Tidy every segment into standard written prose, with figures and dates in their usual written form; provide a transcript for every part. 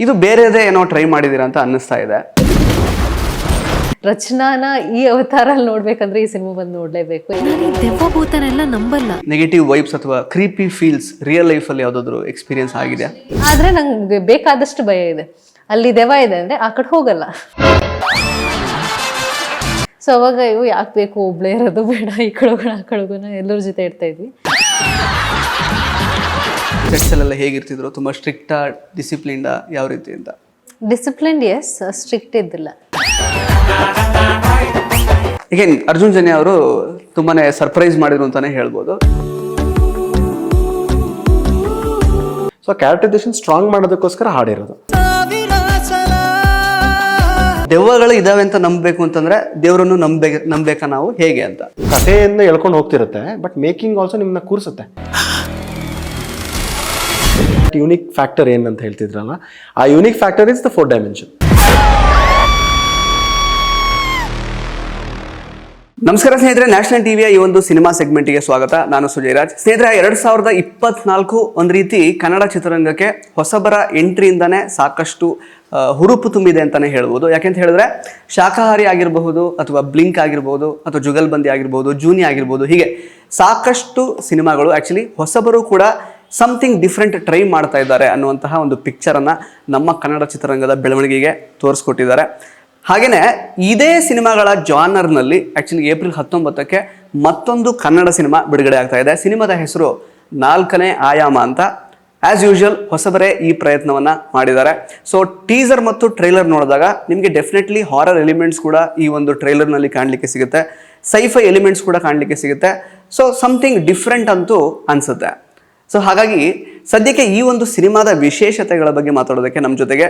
ಇದು ಬೇರೆದೇ ಏನೋ ಟ್ರೈ ಮಾಡಿದ್ದೀರಾ ಅಂತ ಅನ್ನಿಸ್ತಾ ಇದೆ. ರಚನಾನ ಈ ಅವತಾರಲ್ಲಿ ನೋಡ್ಬೇಕಂದ್ರೆ ಈ ಸಿನಿಮಾ ಬಂದು ನೋಡ್ಲೇಬೇಕು. ದೆವ್ವಭೂತನೆಲ್ಲ ನಂಬಲ್ಲ. ನೆಗೆಟಿವ್ ವೈಬ್ಸ್ ಅಥವಾ ಕ್ರೀಪಿ ಫೀಲ್ಸ್ ರಿಯಲ್ ಲೈಫಲ್ಲಿ ಯಾವುದಾದ್ರು ಎಕ್ಸ್ಪೀರಿಯನ್ಸ್ ಆಗಿದೆ? ಆದ್ರೆ ನಂಗೆ ಬೇಕಾದಷ್ಟು ಭಯ ಇದೆ. ಅಲ್ಲಿ ದೆವ್ವ ಇದೆ ಅಂದ್ರೆ ಆ ಕಡೆ ಹೋಗಲ್ಲ. ಸೊ ಅವಾಗ ಇವು ಯಾಕೆ ಬೇಕು, ಒಬ್ಳೇ ಇರೋದು ಬೇಡ, ಈ ಕಡೆಗೋಣ ಆ ಕಡೆಗೋಣ, ಎಲ್ಲರ ಜೊತೆ ಇರ್ತಾ ಇದ್ವಿ. ಸೆಟ್ಸಲ್ಲೆಲ್ಲ ಹೇಗಿರ್ತಿದ್ರು? ತುಂಬ ಸ್ಟ್ರಿಕ್ಟಾ, ಡಿಸಿಪ್ಲಿನ್ಡಾ, ಯಾವ ರೀತಿ ಅಂತ? ಡಿಸಿಪ್ಲಿನ್ ಎಸ್, ಸ್ಟ್ರಿಕ್ಟ್ ಇದ್ದಿಲ್ಲ. ಈಗ ಅರ್ಜುನ್ ಜನ್ಯ ಅವರು ತುಂಬಾನೇ ಸರ್ಪ್ರೈಸ್ ಮಾಡಿದ್ರು ಅಂತಾನೆ ಹೇಳ್ಬೋದು. ಸೊ ಕ್ಯಾರೆಕ್ಟರೈಸೇಷನ್ ಸ್ಟ್ರಾಂಗ್ ಮಾಡೋದಕ್ಕೋಸ್ಕರ ಹಾಡಿರೋದು. ದೆವ್ವಗಳು ಇದಾವೆ ಅಂತ ನಂಬಬೇಕು ಅಂತಂದ್ರೆ ದೇವರನ್ನು ನಂಬೇಕಾ ನಾವು ಹೇಗೆ ಅಂತ? ಕಥೆಯಿಂದ ಎಳ್ಕೊಂಡು ಹೋಗ್ತಿರುತ್ತೆ, ಬಟ್ ಮೇಕಿಂಗ್ ಆಲ್ಸೋ ನಿಮ್ಮನ್ನ ಕೂರಿಸುತ್ತೆ. ಯೂನಿಕ್ ಫ್ಯಾಕ್ಟರ್ ಏನಂತ ಹೇಳ್ತಿದ್ರಲ್ಲ, ಆ unique factor is the 4 dimension. ನಮಸ್ಕಾರ ಸ್ನೇಹಿತರೆ, ನ್ಯಾಷನಲ್ ಟಿವಿಯ ಈ ಒಂದು ಸಿನಿಮಾ ಸೆಗ್ಮೆಂಟ್ಗೆ ಸ್ವಾಗತ. ನಾನು ಸುಜಯ್ ರಾಜ್. ಸ್ನೇಹಿತರೆ, 2024 ಒಂದು ರೀತಿ ಕನ್ನಡ ಚಿತ್ರರಂಗಕ್ಕೆ ಹೊಸಬರ ಎಂಟ್ರಿಯಿಂದಾನೇ ಸಾಕಷ್ಟು ಹುರುಪು ತುಂಬಿದೆ ಅಂತಾನೆ ಹೇಳ್ಬೋದು. ಯಾಕೆಂತ ಹೇಳಿದ್ರೆ ಶಾಕಾಹಾರಿ ಆಗಿರಬಹುದು, ಅಥವಾ ಬ್ಲಿಂಕ್ ಆಗಿರ್ಬೋದು, ಅಥವಾ ಜುಗಲ್ಬಂದಿ ಆಗಿರ್ಬೋದು, ಜೂನಿ ಆಗಿರ್ಬೋದು, ಹೀಗೆ ಸಾಕಷ್ಟು ಸಿನಿಮಾಗಳು ಆ್ಯಕ್ಚುಲಿ ಹೊಸಬರು ಕೂಡ ಸಮಥಿಂಗ್ ಡಿಫ್ರೆಂಟ್ ಟ್ರೈ ಮಾಡ್ತಾ ಇದ್ದಾರೆ ಅನ್ನುವಂತಹ ಒಂದು ಪಿಕ್ಚರನ್ನು ನಮ್ಮ ಕನ್ನಡ ಚಿತ್ರರಂಗದ ಬೆಳವಣಿಗೆಗೆ ತೋರಿಸ್ಕೊಟ್ಟಿದ್ದಾರೆ. ಹಾಗೆಯೇ ಇದೇ ಸಿನಿಮಾಗಳ ಜಾನರ್ನಲ್ಲಿ ಆ್ಯಕ್ಚುಲಿ ಏಪ್ರಿಲ್ 19ಕ್ಕೆ ಮತ್ತೊಂದು ಕನ್ನಡ ಸಿನಿಮಾ ಬಿಡುಗಡೆ ಆಗ್ತಾ ಇದೆ. ಸಿನಿಮಾದ ಹೆಸರು 4ನೇ ಆಯಾಮ ಅಂತ. ಆ್ಯಸ್ ಯೂಶುವಲ್ ಹೊಸಬರೇ ಈ ಪ್ರಯತ್ನವನ್ನು ಮಾಡಿದ್ದಾರೆ. ಸೊ ಟೀಸರ್ ಮತ್ತು ಟ್ರೈಲರ್ ನೋಡಿದಾಗ ನಿಮಗೆ ಡೆಫಿನೆಟ್ಲಿ ಹಾರರ್ ಎಲಿಮೆಂಟ್ಸ್ ಕೂಡ ಈ ಒಂದು ಟ್ರೈಲರ್ನಲ್ಲಿ ಕಾಣಲಿಕ್ಕೆ ಸಿಗುತ್ತೆ, ಸೈಫೈ ಎಲಿಮೆಂಟ್ಸ್ ಕೂಡ ಕಾಣಲಿಕ್ಕೆ ಸಿಗುತ್ತೆ. ಸೊ ಸಮಥಿಂಗ್ ಡಿಫ್ರೆಂಟ್ ಅಂತೂ ಅನಿಸುತ್ತೆ. ಸೊ ಹಾಗಾಗಿ ಸದ್ಯಕ್ಕೆ ಈ ಒಂದು ಸಿನಿಮಾದ ವಿಶೇಷತೆಗಳ ಬಗ್ಗೆ ಮಾತಾಡೋದಕ್ಕೆ ನಮ್ಮ ಜೊತೆಗೆ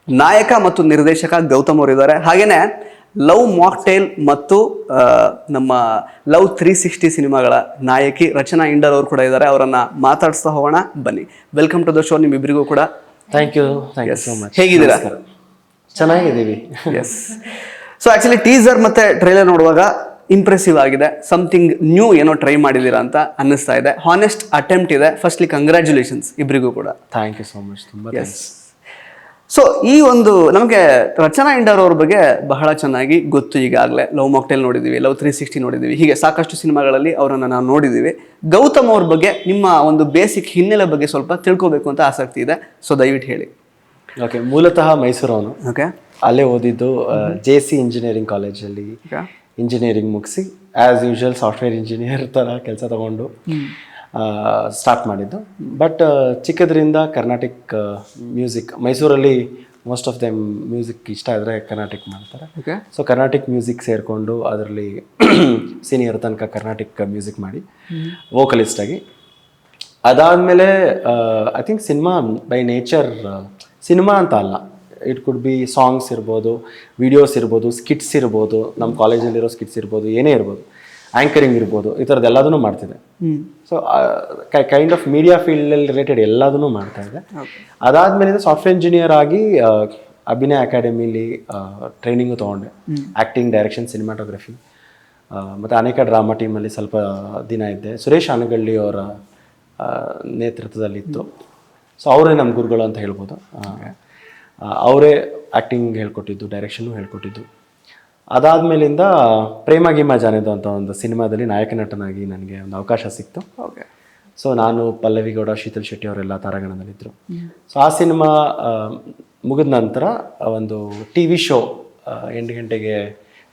ನಾಯಕ ಮತ್ತು ನಿರ್ದೇಶಕ ಗೌತಮ್ ಅವರು ಇದ್ದಾರೆ. ಹಾಗೇನೆ ಲವ್ ಮಾಕ್ಟೇಲ್ ಮತ್ತು ನಮ್ಮ ಲವ್ 360 ಸಿನಿಮಾಗಳ ನಾಯಕಿ ರಚನಾ ಇಂಡರ್ ಅವರು ಕೂಡ ಇದ್ದಾರೆ. ಅವರನ್ನ ಮಾತಾಡಿಸ್ತಾ ಹೋಗೋಣ, ಬನ್ನಿ. Welcome to the show. ನಿಮ್ಮಿಬ್ಬರಿಗೂ ಕೂಡ ಥ್ಯಾಂಕ್ ಯು ಸೋ ಮಚ್. ಹೇಗಿದ್ದೀರಾ? ಚೆನ್ನಾಗಿದ್ದೀವಿ. ಎಸ್. ಸೊ ಆಕ್ಚುಲಿ ಟೀಸರ್ ಮತ್ತೆ ಟ್ರೈಲರ್ ನೋಡುವಾಗ ಇಂಪ್ರೆಸಿವ್ ಆಗಿದೆ. ಸಮಥಿಂಗ್ ನ್ಯೂ ಏನೋ ಟ್ರೈ ಮಾಡಿದ್ದೀರಾ ಅಂತ ಅನ್ನಿಸ್ತಾ ಇದೆ. ಹಾನೆಸ್ಟ್ ಅಟೆಂಪ್ಟ್ ಇದೆ. ಫಸ್ಟ್ಲಿ ಕಂಗ್ರ್ಯಾಚುಲೇಷನ್ಸ್ ಇಬ್ಬರಿಗೂ ಕೂಡ. Thank you so much. ತುಂಬ ಎಸ್. ಸೊ ಈ ಒಂದು ನಮಗೆ ರಚನಾ ಇಂಡರ್ ಅವ್ರ ಬಗ್ಗೆ ಬಹಳ ಚೆನ್ನಾಗಿ ಗೊತ್ತು ಈಗಾಗಲೇ. ಲವ್ ಮಾಕ್ಟೇಲ್ ನೋಡಿದ್ದೀವಿ, ಲವ್ 360 ನೋಡಿದ್ದೀವಿ, ಹೀಗೆ ಸಾಕಷ್ಟು ಸಿನಿಮಾಗಳಲ್ಲಿ ಅವರನ್ನು ನಾವು ನೋಡಿದ್ದೀವಿ. ಗೌತಮ್ ಅವ್ರ ಬಗ್ಗೆ ನಿಮ್ಮ ಒಂದು ಬೇಸಿಕ್ ಹಿನ್ನೆಲೆ ಬಗ್ಗೆ ಸ್ವಲ್ಪ ತಿಳ್ಕೊಬೇಕು ಅಂತ ಆಸಕ್ತಿ ಇದೆ. ಸೊ ದಯವಿಟ್ಟು ಹೇಳಿ. ಓಕೆ, ಮೂಲತಃ ಮೈಸೂರವನು. ಓಕೆ. ಅಲ್ಲೇ ಓದಿದ್ದು JC ಇಂಜಿನಿಯರಿಂಗ್ ಕಾಲೇಜಲ್ಲಿ ಇಂಜಿನಿಯರಿಂಗ್ ಮುಗಿಸಿ ಆ್ಯಸ್ ಯೂಶುವಲ್ ಸಾಫ್ಟ್ವೇರ್ ಇಂಜಿನಿಯರ್ ಥರ ಕೆಲಸ ತಗೊಂಡು ಸ್ಟಾರ್ಟ್ ಮಾಡಿದ್ದು. ಬಟ್ ಚಿಕ್ಕದ್ರಿಂದ ಕರ್ನಾಟಿಕ್ ಮ್ಯೂಸಿಕ್, ಮೈಸೂರಲ್ಲಿ ಮೋಸ್ಟ್ ಆಫ್ ದೆಮ್ ಮ್ಯೂಸಿಕ್ ಇಷ್ಟ ಆದರೆ ಕರ್ನಾಟಿಕ್ ಮಾಡ್ತಾರೆ. ಸೊ ಕರ್ನಾಟಿಕ್ ಮ್ಯೂಸಿಕ್ ಸೇರಿಕೊಂಡು ಅದರಲ್ಲಿ ಸೀನಿಯರ್ ತನಕ ಕರ್ನಾಟಿಕ್ ಮ್ಯೂಸಿಕ್ ಮಾಡಿ ವೋಕಲಿಸ್ಟ್ ಆಗಿ, ಅದಾದಮೇಲೆ I think cinema by nature, cinema ಅಂತ ಅಲ್ಲ, ಇಟ್ ಕುಡ್ ಬಿ ಸಾಂಗ್ಸ್ ಇರ್ಬೋದು, ವಿಡಿಯೋಸ್ ಇರ್ಬೋದು, ಸ್ಕಿಟ್ಸ್ ಇರ್ಬೋದು, ನಮ್ಮ ಕಾಲೇಜಲ್ಲಿರೋ ಸ್ಕಿಟ್ಸ್ ಇರ್ಬೋದು, ಏನೇ ಇರ್ಬೋದು, ಆ್ಯಂಕರಿಂಗ್ ಇರ್ಬೋದು, ಈ ಥರದ್ದು ಎಲ್ಲದನ್ನೂ ಮಾಡ್ತಿದ್ದೆ. ಸೊ ಕೈಂಡ್ ಆಫ್ ಮೀಡಿಯಾ ಫೀಲ್ಡಲ್ಲಿ ರಿಲೇಟೆಡ್ ಎಲ್ಲದನ್ನೂ ಮಾಡ್ತಾ ಇದ್ದೆ. ಅದಾದಮೇಲಿಂದ ಸಾಫ್ಟ್ವೇರ್ ಇಂಜಿನಿಯರ್ ಆಗಿ ಅಭಿನಯ ಅಕಾಡೆಮಿಲಿ ಟ್ರೈನಿಂಗು ತೊಗೊಂಡೆ. ಆ್ಯಕ್ಟಿಂಗ್, ಡೈರೆಕ್ಷನ್, ಸಿನಿಮಾಟೋಗ್ರಫಿ, ಮತ್ತು ಅನೇಕ ಡ್ರಾಮಾ ಟೀಮಲ್ಲಿ ಸ್ವಲ್ಪ ದಿನ ಇದ್ದೆ. ಸುರೇಶ್ ಆನಗಳ್ಳಿ ಅವರ ನೇತೃತ್ವದಲ್ಲಿತ್ತು. ಸೊ ಅವರೇ ನಮ್ಮ ಗುರುಗಳು ಅಂತ ಹೇಳ್ಬೋದು. ಅವರೇ ಆ್ಯಕ್ಟಿಂಗ್ ಹೇಳ್ಕೊಟ್ಟಿದ್ದು, ಡೈರೆಕ್ಷನ್ನು ಹೇಳ್ಕೊಟ್ಟಿದ್ದು. ಅದಾದಮೇಲಿಂದ ಪ್ರೇಮ ಗೀಮ ಜಾನೇದು ಅಂತ ಒಂದು ಸಿನಿಮಾದಲ್ಲಿ ನಾಯಕ ನಟನಾಗಿ ನನಗೆ ಒಂದು ಅವಕಾಶ ಸಿಕ್ತು. ಓಕೆ. ಸೊ ನಾನು, ಪಲ್ಲವಿ ಗೌಡ, ಶೀತಲ್ ಶೆಟ್ಟಿ ಅವರೆಲ್ಲ ತಾರಾಗಣದಲ್ಲಿದ್ದರು. ಸೊ ಆ ಸಿನಿಮಾ ಮುಗಿದ ನಂತರ ಒಂದು TV ಶೋ 8 ಗಂಟೆಗೆ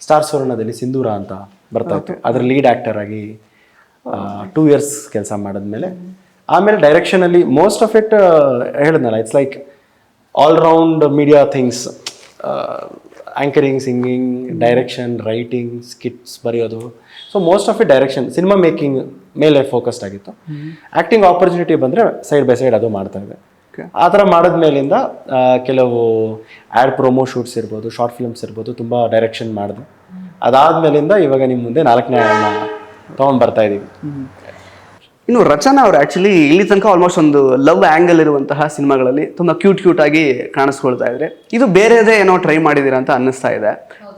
ಸ್ಟಾರ್ ಸುವರ್ಣದಲ್ಲಿ ಸಿಂಧೂರ ಅಂತ ಬರ್ತಾಯಿತ್ತು. ಅದರ ಲೀಡ್ ಆ್ಯಕ್ಟರ್ ಆಗಿ 2 years ಕೆಲಸ ಮಾಡಿದ್ಮೇಲೆ ಆಮೇಲೆ ಡೈರೆಕ್ಷನಲ್ಲಿ ಮೋಸ್ಟ್ ಆಫ್ ಇಟ್ ಹೇಳಿದ್ನಲ್ಲ, it's like all round media things, anchoring, singing, direction, writing, skits ಬರೆಯೋದು. So most of it direction, cinema making ಮೇಲೆ ಫೋಕಸ್ಡ್ ಆಗಿತ್ತು. ಆ್ಯಕ್ಟಿಂಗ್ ಆಪರ್ಚುನಿಟಿ ಬಂದರೆ ಸೈಡ್ ಬೈ ಸೈಡ್ ಅದು ಮಾಡ್ತಾ ಇದೆ. ಆ ಥರ ಮಾಡಿದ್ಮೇಲಿಂದ ಕೆಲವು ಆ್ಯಡ್ ಪ್ರೊಮೋ ಶೂಟ್ಸ್ ಇರ್ಬೋದು, ಶಾರ್ಟ್ ಫಿಲ್ಮ್ಸ್ ಇರ್ಬೋದು, ತುಂಬ ಡೈರೆಕ್ಷನ್ ಮಾಡಿದೆ. ಅದಾದಮೇಲಿಂದ ಇವಾಗ ನಿಮ್ಮ ಮುಂದೆ 4ನೇ ತೊಗೊಂಡು ಬರ್ತಾ ಇದ್ದೀವಿ. ಇನ್ನು ರಚನಾ ಅವರು ಆ್ಯಕ್ಚುಲಿ ಇಲ್ಲಿ ತನಕ ಆಲ್ಮೋಸ್ಟ್ ಒಂದು ಲವ್ ಆ್ಯಂಗಲ್ ಇರುವಂತಹ ಸಿನಿಮಾಗಳಲ್ಲಿ ತುಂಬ ಕ್ಯೂಟ್ ಆಗಿ ಕಾಣಿಸ್ಕೊಳ್ತಾ ಇದ್ರೆ, ಇದು ಬೇರೆದೇ ಏನೋ ಟ್ರೈ ಮಾಡಿದ್ದೀರಾ ಅಂತ ಅನ್ನಿಸ್ತಾ ಇದೆ.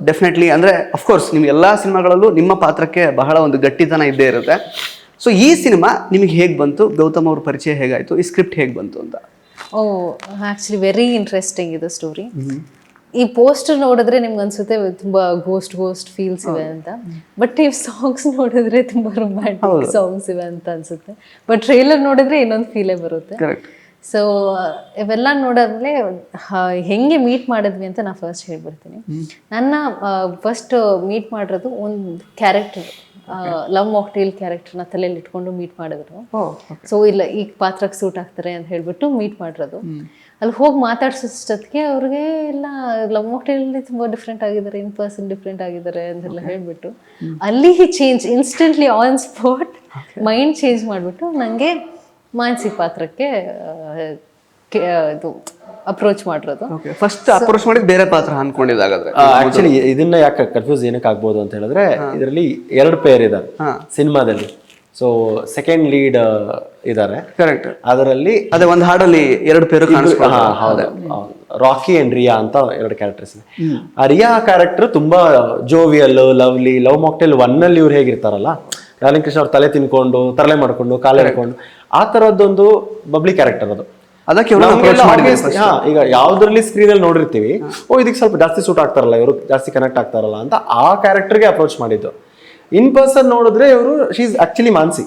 ಡೆಫಿನೆಟ್ಲಿ ಅಂದರೆ ಅಫ್ಕೋರ್ಸ್ ನಿಮ್ಮ ಎಲ್ಲ ಸಿನಿಮಾಗಳಲ್ಲೂ ನಿಮ್ಮ ಪಾತ್ರಕ್ಕೆ ಬಹಳ ಒಂದು ಗಟ್ಟಿತನ ಇದ್ದೇ ಇರುತ್ತೆ. ಸೊ ಈ ಸಿನಿಮಾ ನಿಮಗೆ ಹೇಗೆ ಬಂತು? ಗೌತಮ್ ಅವ್ರ ಪರಿಚಯ ಹೇಗಾಯಿತು? ಈ ಸ್ಕ್ರಿಪ್ಟ್ ಹೇಗೆ ಬಂತು ಅಂತ? ಓ ಆ್ಯಕ್ಚುಲಿ ವೆರಿ ಇಂಟ್ರೆಸ್ಟಿಂಗ್ ಇದು ಸ್ಟೋರಿ. ಈ ಪೋಸ್ಟರ್ ನೋಡಿದ್ರೆ ನಿಮ್ಗೆ ಅನ್ಸುತ್ತೆ ತುಂಬಾ ಗೋಸ್ಟ್ ಫೀಲ್ಸ್ ಇವೆ ಅಂತ, ಬಟ್ ನೀವು ಸಾಂಗ್ಸ್ ನೋಡಿದ್ರೆ ತುಂಬಾ ರೊಮ್ಯಾಂಟಿಕ್ ಸಾಂಗ್ಸ್ ಇವೆ ಅಂತ ಅನ್ಸುತ್ತೆ. ಬಟ್ ಟ್ರೇಲರ್ ನೋಡಿದ್ರೆ ಇನ್ನೊಂದು ಫೀಲೇ ಬರುತ್ತೆ. ಸೊ ಇವೆಲ್ಲ ನೋಡಾದ್ಮೇಲೆ ಹೆಂಗೆ ಮೀಟ್ ಮಾಡಿದ್ವಿ ಅಂತ ನಾನು ಫಸ್ಟ್ ಹೇಳ್ಬಿಡ್ತೀನಿ. ನನ್ನ ಫಸ್ಟ್ ಮೀಟ್ ಮಾಡಿರೋದು ಒಂದು ಕ್ಯಾರೆಕ್ಟರ್, ಲವ್ ಮಾಕ್ಟೇಲ್ ಕ್ಯಾರೆಕ್ಟರ್ನ ತಲೆಯಲ್ಲಿ ಇಟ್ಕೊಂಡು ಮೀಟ್ ಮಾಡಿದ್ರು. ಸೊ ಇಲ್ಲ ಈ ಪಾತ್ರಕ್ಕೆ ಸೂಟ್ ಆಗ್ತಾರೆ ಅಂತ ಹೇಳ್ಬಿಟ್ಟು ಮೀಟ್ ಮಾಡಿರೋದು. ಅಲ್ಲಿ ಹೋಗಿ ಮಾತಾಡ್ಸೋಷ್ಟೊತ್ತಿಗೆ ಅವ್ರಿಗೆ ಎಲ್ಲ ಲವ್ ಮಾಕ್ಟೇಲಲ್ಲಿ ತುಂಬ ಡಿಫ್ರೆಂಟ್ ಆಗಿದ್ದಾರೆ, ಇನ್ ಪರ್ಸನ್ ಡಿಫ್ರೆಂಟ್ ಆಗಿದ್ದಾರೆ ಅಂತೆಲ್ಲ ಹೇಳ್ಬಿಟ್ಟು ಅಲ್ಲಿ change instantly on spot mind change ಮಾಡಿಬಿಟ್ಟು ನನಗೆ ಮಾನಸಿ ಪಾತ್ರಕ್ಕೆ ಇದು ಅಪ್ರೋಚ್ ಮಾಡಿರೋದು. ಫಸ್ಟ್ ಅಪ್ರೋಚ್ ಮಾಡಿದ್ ಬೇರೆ ಪಾತ್ರ ಅನ್ಕೊಂಡಿದ್ದಾಗಾದ್ರೆ ಆಕ್ಚುಲಿ ಇದನ್ನ ಯಾಕೆ ಕನ್ಫ್ಯೂಸ್ ಏನಕ್ಕೆ ಆಗ್ಬೋದು ಅಂತ ಹೇಳಿದ್ರೆ ಇದರಲ್ಲಿ 2 ಪೇರ್ ಇದ್ದಾರೆ ಸಿನಿಮಾದಲ್ಲಿ. ಸೊ ಸೆಕೆಂಡ್ ಲೀಡ್ ಇದ್ದಾರೆ, ಕರೆಕ್ಟ್. ಅದರಲ್ಲಿ ಅದೇ ಒಂದು ಹಾಡಲ್ಲಿ 2 ಪೇರು ಹೌದು, ರಾಕಿ ಅಂಡ್ ರಿಯಾ ಅಂತ 2 ಕ್ಯಾರೆಕ್ಟರ್ಸ್ ಇದೆ. ಆ ರಿಯಾ ಕ್ಯಾರೆಕ್ಟರ್ ತುಂಬಾ ಜೋವಿಯಲ್, ಲವ್ಲಿ. ಲವ್ ಮಾಕ್ಟೇಲ್ 1 ಅಲ್ಲಿ ಇವ್ರು ಹೇಗಿರ್ತಾರಲ್ಲ, ರಾಲಿಂಗ್ ಕೃಷ್ಣ ಅವ್ರ ತಲೆ ತಿನ್ಕೊಂಡು ತರಲೆ ಮಾಡ್ಕೊಂಡು ಕಾಲು ಹಿಡ್ಕೊಂಡು ಆ ತರದ್ದೊಂದು ಬಬ್ಲಿ ಕ್ಯಾರೆಕ್ಟರ್ ಅದು. ಅದಕ್ಕೆ ಈಗ ಯಾವ್ದ್ರಲ್ಲಿ ಸ್ಕ್ರೀನ್ ಅಲ್ಲಿ ನೋಡಿರ್ತೀವಿ, ಓ ಇದಕ್ಕೆ ಸ್ವಲ್ಪ ಜಾಸ್ತಿ ಸೂಟ್ ಆಗ್ತಾರಲ್ಲ, ಇವರು ಜಾಸ್ತಿ ಕನೆಕ್ಟ್ ಆಗ್ತಾರಲ್ಲ ಅಂತ ಆ ಕ್ಯಾರೆಕ್ಟರ್ಗೆ ಅಪ್ರೋಚ್ ಮಾಡಿದ್ದು. ಇನ್ ಪರ್ಸನ್ ನೋಡಿದ್ರೆ ಇವರು she is actually Mansi.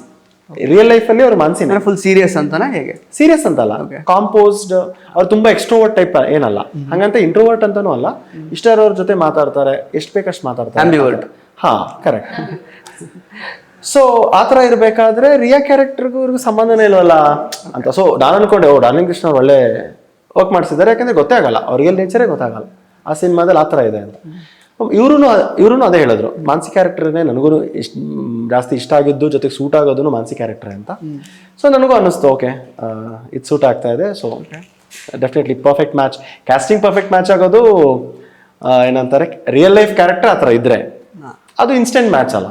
Real life ಅಲ್ಲಿ ಅವ್ರು ಮಾನ್ಸಿ ಫುಲ್ ಸೀರಿಯಸ್ ಅಂತಾನೆ. ಹೇಗೆ ಸೀರಿಯಸ್ ಅಂತಲ್ಲ, ಕಾಂಪೋಸ್ಡ್. ಅವ್ರು ತುಂಬಾ ಎಕ್ಸ್ಟ್ರೋವರ್ಟ್ ಟೈಪ್ ಏನಲ್ಲ, ಹಂಗಂತ ಇಂಟ್ರೋವರ್ಟ್ ಅಂತಾನೂ ಅಲ್ಲ. ಇಷ್ಟ ಇರೋರ ಜೊತೆ ಮಾತಾಡ್ತಾರೆ, ಎಷ್ಟು ಬೇಕಷ್ಟು ಮಾತಾಡ್ತಾರೆ. ಹಾ, ಕರೆಕ್ಟ್. ಸೊ ಆತರ ಇರ್ಬೇಕಾದ್ರೆ ರಿಯಾ ಕ್ಯಾರೆಕ್ಟರ್ಗೂ ಇವ್ರಿಗೂ ಸಂಬಂಧನೇ ಇಲ್ವಲ್ಲ ಅಂತ. ಸೊ ನಾನು ಅನ್ಕೊಂಡೆ, ಓ ಡಾರ್ಲಿಂಗ್ ಕೃಷ್ಣ ಅವ್ರು ಒಳ್ಳೆ ವರ್ಕ್ ಮಾಡಿಸಿದ್ದಾರೆ, ಯಾಕಂದ್ರೆ ಗೊತ್ತೇ ಆಗಲ್ಲ, ಅವ್ರ ರಿಯಲ್ ನೇಚರೇ ಗೊತ್ತಾಗಲ್ಲ ಆ ಸಿನಿಮಾದಲ್ಲಿ ಆ ಥರ ಇದೆ ಅಂತ. ಇವ್ರು ಅದೇ ಹೇಳಿದ್ರು, ಮಾನಸಿ ಕ್ಯಾರೆಕ್ಟರ್ನೇ ನನಗೂ ಜಾಸ್ತಿ ಇಷ್ಟ ಆಗಿದ್ದು, ಜೊತೆಗೆ ಸೂಟ್ ಆಗೋದು ಮಾನಸಿ ಕ್ಯಾರೆಕ್ಟರ್ ಅಂತ. ಸೊ ನನಗೂ ಅನ್ನಿಸ್ತು, ಓಕೆ ಇದು ಸೂಟ್ ಆಗ್ತಾ ಇದೆ. So definitely perfect match. Casting perfect match ಆಗೋದು ಏನಂತಾರೆ, ರಿಯಲ್ ಲೈಫ್ ಕ್ಯಾರೆಕ್ಟರ್ ಆ ಥರ ಇದ್ರೆ ಅದು ಇನ್ಸ್ಟೆಂಟ್ ಮ್ಯಾಚ್ ಅಲ್ಲ.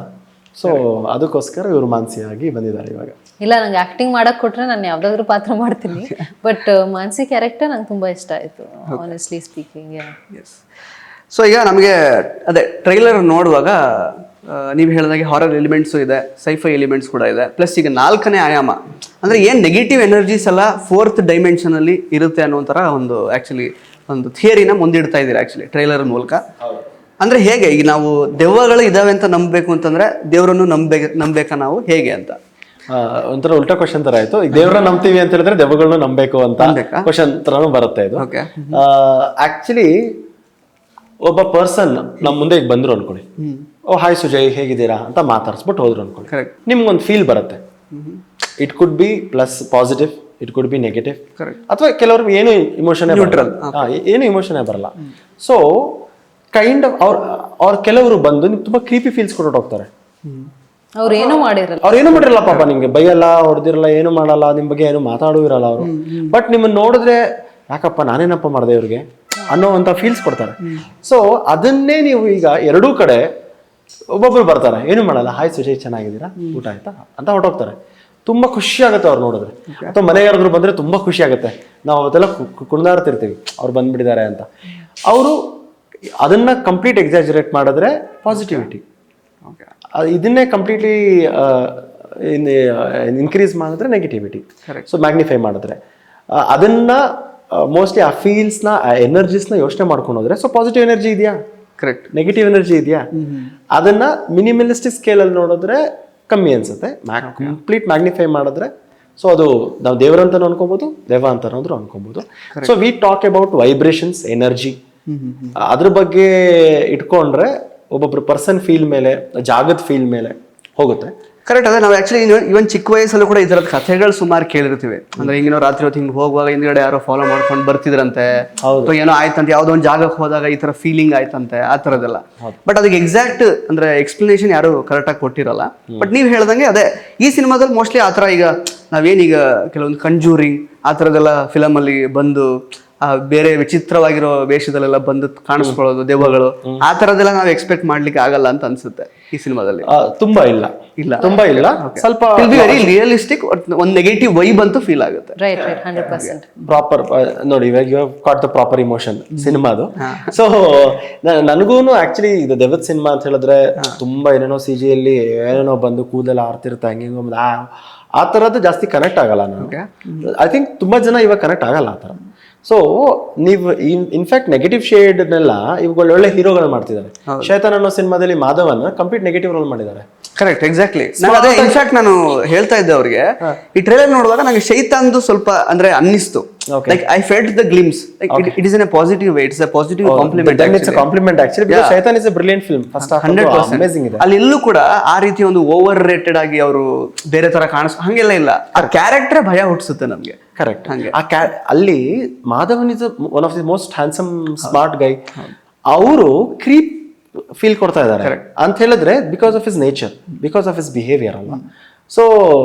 ಸೊ ಅದಕ್ಕೋಸ್ಕರ ಇವರು ಮಾನಸಿಯಾಗಿ ಬಂದಿದ್ದಾರೆ ಇವಾಗ. ಇಲ್ಲ, ನಂಗೆ ಆಕ್ಟಿಂಗ್ ಮಾಡಕ್ ಕೊಟ್ರೆ ನಾನು ಯಾವ್ದಾದ್ರು ಪಾತ್ರ ಮಾಡ್ತೀನಿ, ಬಟ್ ಮಾನಸಿ ಕ್ಯಾರೆಕ್ಟರ್ ನಂಗೆ ತುಂಬಾ ಇಷ್ಟ ಆಯ್ತು, ಆನೆಸ್ಟ್ಲಿ ಸ್ಪೀಕಿಂಗ್. ಸೊ ಈಗ ನಮಗೆ ಅದೇ ಟ್ರೈಲರ್ ನೋಡುವಾಗ ನೀವು ಹೇಳಿದಾಗೆ ಹಾರರ್ ಎಲಿಮೆಂಟ್ಸು ಇದೆ, ಸೈಫೈ ಎಲಿಮೆಂಟ್ಸ್ ಕೂಡ ಇದೆ, ಪ್ಲಸ್ ಈಗ 4ನೇ ಆಯಾಮ ಅಂದರೆ ಏನು ನೆಗೆಟಿವ್ ಎನರ್ಜೀಸ್ ಎಲ್ಲ 4th ಡೈಮೆನ್ಷನಲ್ಲಿ ಇರುತ್ತೆ ಅನ್ನೋ ಥರ ಒಂದು ಆ್ಯಕ್ಚುಲಿ ಒಂದು ಥಿಯರಿನ ಮುಂದಿಡ್ತಾ ಇದ್ದೀರಿ ಆ್ಯಕ್ಚುಲಿ ಟ್ರೈಲರ್ ಮೂಲಕ. ಅಂದರೆ ಹೇಗೆ ಈಗ ನಾವು ದೆವ್ವಗಳು ಇದಾವೆ ಅಂತ ನಂಬಬೇಕು ಅಂತಂದ್ರೆ ದೇವರನ್ನು ನಂಬೇಕಾ ನಾವು ಹೇಗೆ ಅಂತ ಒಂಥರ ಉಲ್ಟಾ ಕ್ವಶನ್ ತರ ಆಯ್ತು. ಈಗ ದೇವ್ರನ್ನ ನಂಬ್ತೀವಿ ಅಂತ ಹೇಳಿದ್ರೆ ದೆವ್ವಗಳನ್ನ ನಂಬಬೇಕು ಅಂತ ಕ್ವಶನ್ ತರಾನು ಬರುತ್ತೆ ಇದು. ಆಕ್ಚುಲಿ ಒಬ್ಬ ಪರ್ಸನ್ ನಮ್ ಮುಂದೆ ಈಗ ಬಂದ್ರು ಅನ್ಕೊಳ್ಳಿ, ಓ ಹಾಯ್ ಸುಜಯ್ ಹೇಗಿದ್ದೀರಾ ಅಂತ ಮಾತಾಡ್ಸ್ಬಿಟ್ಟು ಹೋದ್ರು ಅನ್ಕೊಳ್ಳಿ, ನಿಮ್ಗೊಂದು ಫೀಲ್ ಬರುತ್ತೆ. It could be plus positive, it could be negative, ಅಥವಾ ಕೆಲವ್ರಿಗೆ ಏನು ಇಮೋಷನ್ ಏನು ಇಮೋಷನೇ ಬರಲ್ಲ. ಸೊ ಕೈಂಡ್ ಆಫ್ ಅವ್ರ ಕೆಲವರು ಬಂದು ನಿಮ್ಗೆ ತುಂಬಾ ಕ್ರೀಪಿ ಫೀಲ್ಸ್ ಕೊಟ್ಟು ಹೋಗ್ತಾರೆ. ಅವ್ರು ಏನು ಮಾಡಿರಲ್ಲ ಪಾಪ, ನಿಮ್ಗೆ ಬೈಯಲ್ಲ, ಹೊಡೆದಿರಲ್ಲ, ಏನು ಮಾಡಲ್ಲ, ನಿಮ್ ಬಗ್ಗೆ ಏನು ಮಾತಾಡೂ ಇರಲ್ಲ ಅವರು. ಬಟ್ ನಿಮ್ಮನ್ನ ನೋಡಿದ್ರೆ ಯಾಕಪ್ಪ ನಾನೇನಪ್ಪ ಮಾಡಿದೆ ಇವ್ರಿಗೆ ಅನ್ನೋವಂಥ ಫೀಲ್ಸ್ ಕೊಡ್ತಾರೆ. ಸೊ ಅದನ್ನೇ ನೀವು ಈಗ 2 ಕಡೆ ಒಬ್ಬೊಬ್ರು ಬರ್ತಾರೆ, ಏನು ಮಾಡಲ್ಲ, ಹಾಯ್ ಸುಜಯ್ ಚೆನ್ನಾಗಿದ್ದೀರಾ, ಊಟ ಆಯ್ತಾ ಅಂತ ಹೊರಟೋಗ್ತಾರೆ. ತುಂಬಾ ಖುಷಿ ಆಗುತ್ತೆ ಅವ್ರು ನೋಡಿದ್ರೆ. ಅಥವಾ ಮನೆ ಯಾರಾದ್ರು ಬಂದ್ರೆ ತುಂಬಾ ಖುಷಿ ಆಗುತ್ತೆ, ನಾವು ಅವತ್ತೆಲ್ಲ ಕುಣಿದಾಡ್ತಿರ್ತೀವಿ ಅವ್ರು ಬಂದ್ಬಿಟ್ಟಿದ್ದಾರೆ ಅಂತ. ಅವರು ಅದನ್ನ ಕಂಪ್ಲೀಟ್ ಎಕ್ಸಾಜರೇಟ್ ಮಾಡಿದ್ರೆ ಪಾಸಿಟಿವಿಟಿ, ಇದನ್ನೇ ಕಂಪ್ಲೀಟ್ಲಿ ಇನ್ಕ್ರೀಸ್ ಮಾಡಿದ್ರೆ ನೆಗೆಟಿವಿಟಿ. ಸೊ ಮ್ಯಾಗ್ನಿಫೈ ಮಾಡಿದ್ರೆ ಅದನ್ನ ಮೋಸ್ಟ್ಲಿ ಆ ಫೀಲ್ಸ್ನ, ಆ ಎನರ್ಜೀಸ್ನ ಯೋಚನೆ ಮಾಡ್ಕೊಂಡು ಹೋದ್ರೆ, ಸೊ ಪಾಸಿಟಿವ್ ಎನರ್ಜಿ ಇದೆಯಾ, ಕರೆಕ್ಟ್, ನೆಗೆಟಿವ್ ಎನರ್ಜಿ ಇದೆಯಾ, ಅದನ್ನ ಮಿನಿಮಲಿಸ್ಟಿಕ್ ಸ್ಕೇಲಲ್ಲಿ ನೋಡಿದ್ರೆ ಕಮ್ಮಿ ಅನ್ಸುತ್ತೆ. ಕಂಪ್ಲೀಟ್ ಮ್ಯಾಗ್ನಿಫೈ ಮಾಡಿದ್ರೆ ಸೊ ಅದು ನಾವು ದೇವರಂತನೂ ಅನ್ಕೋಬಹುದು, ದೆವ್ವ ಅಂತನಾದ್ರೂ ಅನ್ಕೋಬಹುದು. So we talk about vibrations, energy, ಅದ್ರ ಬಗ್ಗೆ ಇಟ್ಕೊಂಡ್ರೆ ಒಬ್ಬೊಬ್ರು ಪರ್ಸನ್ ಫೀಲ್ ಮೇಲೆ, ಜಾಗದ ಫೀಲ್ ಮೇಲೆ ಹೋಗುತ್ತೆ. ಕರೆಕ್ಟ್. ಅದೇ ನಾವು ಆಕ್ಚುಲಿ ಇವನ್ ಚಿಕ್ಕ ವಯಸ್ಸಲ್ಲೂ ಕೂಡ ಈ ಥರದ ಕಥೆಗಳು ಸುಮಾರು ಕೇಳಿರ್ತೀವಿ. ಅಂದ್ರೆ ಹಿಂಗಿನೋ ರಾತ್ರಿ ಹೊತ್ತು ಹಿಂಗೆ ಹೋಗುವಾಗ ಹಿಂದ್ಗಡೆ ಯಾರೋ ಫಾಲೋ ಮಾಡ್ಕೊಂಡು ಬರ್ತಿದ್ರಂತೆ, ಏನೋ ಆಯ್ತಂತೆ, ಯಾವುದೋ ಒಂದು ಜಾಗಕ್ಕೆ ಹೋದಾಗ ಈ ಥರ ಫೀಲಿಂಗ್ ಆಯ್ತಂತೆ, ಆ ಥರದ್ದೆಲ್ಲ. ಬಟ್ ಅದಕ್ಕೆ ಎಕ್ಸಾಕ್ಟ್ ಅಂದ್ರೆ ಎಕ್ಸ್ಪ್ಲನೇಷನ್ ಯಾರು ಕರೆಕ್ಟಾಗಿ ಕೊಟ್ಟಿರಲ್ಲ. ಬಟ್ ನೀವು ಹೇಳ್ದಂಗೆ ಅದೇ ಈ ಸಿನಿಮಾದಲ್ಲಿ ಮೋಸ್ಟ್ಲಿ ಆ ಥರ ಈಗ ನಾವೇನೀಗ ಕೆಲವೊಂದು ಕಂಜೂರಿಂಗ್ ಆ ಥರದ್ದೆಲ್ಲ ಫಿಲಮಲ್ಲಿ ಬಂದು ಬೇರೆ ವಿಚಿತ್ರವಾಗಿರೋ ವೇಷದಲ್ಲೆಲ್ಲ ಬಂದು ಕಾಣಿಸ್ಕೊಳ್ಳೋದು ದೆವ್ವಗಳು, ಆ ಥರದ್ದೆಲ್ಲ ನಾವು ಎಕ್ಸ್ಪೆಕ್ಟ್ ಮಾಡ್ಲಿಕ್ಕೆ ಆಗಲ್ಲ ಅಂತ ಅನ್ಸುತ್ತೆ ಈ ಸಿನಿಮಾದಲ್ಲಿ. ತುಂಬಾ ಇಲ್ಲ, ಸ್ವಲ್ಪ ವೆರಿ ರಿಯಲಿಸ್ಟಿಕ್, ಒಂದು ನೆಗೆಟಿವ್ ವೈಬ್ ಅಂತೂ ಫೀಲ್ ಆಗುತ್ತೆ. ಪ್ರಾಪರ್ ನೋಡಿ, ಇವಾಗ you have caught the proper emotion ಸಿನಿಮಾದು. ಸೊ ನನಗೂನು ಆಕ್ಚುಲಿ ಇದು ದೆವ್ವದ ಸಿನಿಮಾ ಅಂತ ಹೇಳಿದ್ರೆ ತುಂಬಾ ಏನೇನೋ CG ಯಲ್ಲಿ ಏನೇನೋ ಬಂದು ಕೂದಲೆಲ್ಲ ಆರ್ತಿರುತ್ತೆ, ಹಂಗೆ ಆ ಥರದ್ದು ಜಾಸ್ತಿ ಕನೆಕ್ಟ್ ಆಗಲ್ಲ ನನಗೆ. ಐ ಥಿಂಕ್ ತುಂಬಾ ಜನ ಇವಾಗ ಕನೆಕ್ಟ್ ಆಗಲ್ಲ ಆ ಥರ. ಸೊ ನೀವು ಇನ್ಫ್ಯಾಕ್ಟ್ ನೆಗೆಟಿವ್ ಶೇಡ್ನೆಲ್ಲ ಇವಾಗ ಒಳ್ಳೆ ಹೀರೋಗಳು ಮಾಡ್ತಿದ್ದಾರೆ. ಶೈತಾನ್ ಅನ್ನೋ ಸಿನಿಮಾದಲ್ಲಿ ಮಾಧವನ್ ಕಂಪ್ಲೀಟ್ ನೆಗೆಟಿವ್ ರೋಲ್ ಮಾಡಿದ್ದಾರೆ. Correct, exactly. ಅದೇ ಇನ್ಫ್ಯಾಕ್ಟ್ ನಾನು ಹೇಳ್ತಾ ಇದ್ದೆ ಅವ್ರಿಗೆ, ಈ ಟ್ರೇಲರ್ ನೋಡುವಾಗ ನಂಗೆ ಶೈತಾನ್ದು ಸ್ವಲ್ಪ ಅಂದ್ರೆ ಅನ್ನಿಸ್ತು. Like I felt the glimpse, it is in a positive way, it's a positive compliment. It's a compliment actually, because Shaitaan is a brilliant film. First half 100% amazing ಇದೆ. ಅಲ್ಲಿ ಎಲ್ಲೂ ಕೂಡ ಆ ರೀತಿ ಒಂದು ಓವರ್ ರೇಟೆಡ್ ಆಗಿ ಅವರು ಬೇರೆ ತರ ಹಂಗೆಲ್ಲ ಇಲ್ಲ. ಆ ಕ್ಯಾರೆಕ್ಟರ್ ಭಯ ಹುಟ್ಟಿಸುತ್ತೆ ನಮ್ಗೆ. ಕರೆಕ್ಟ್. ಅಲ್ಲಿ Madhavan is one of the most handsome smart guy. ಅವರು ಕ್ರೀಪ್ ಫೀಲ್ ಕೊಡ್ತಾ ಇದ್ದಾರೆ ಅಂತ ಹೇಳಿದ್ರೆ because of his nature, because of his behaviour ಅಲ್ಲ. So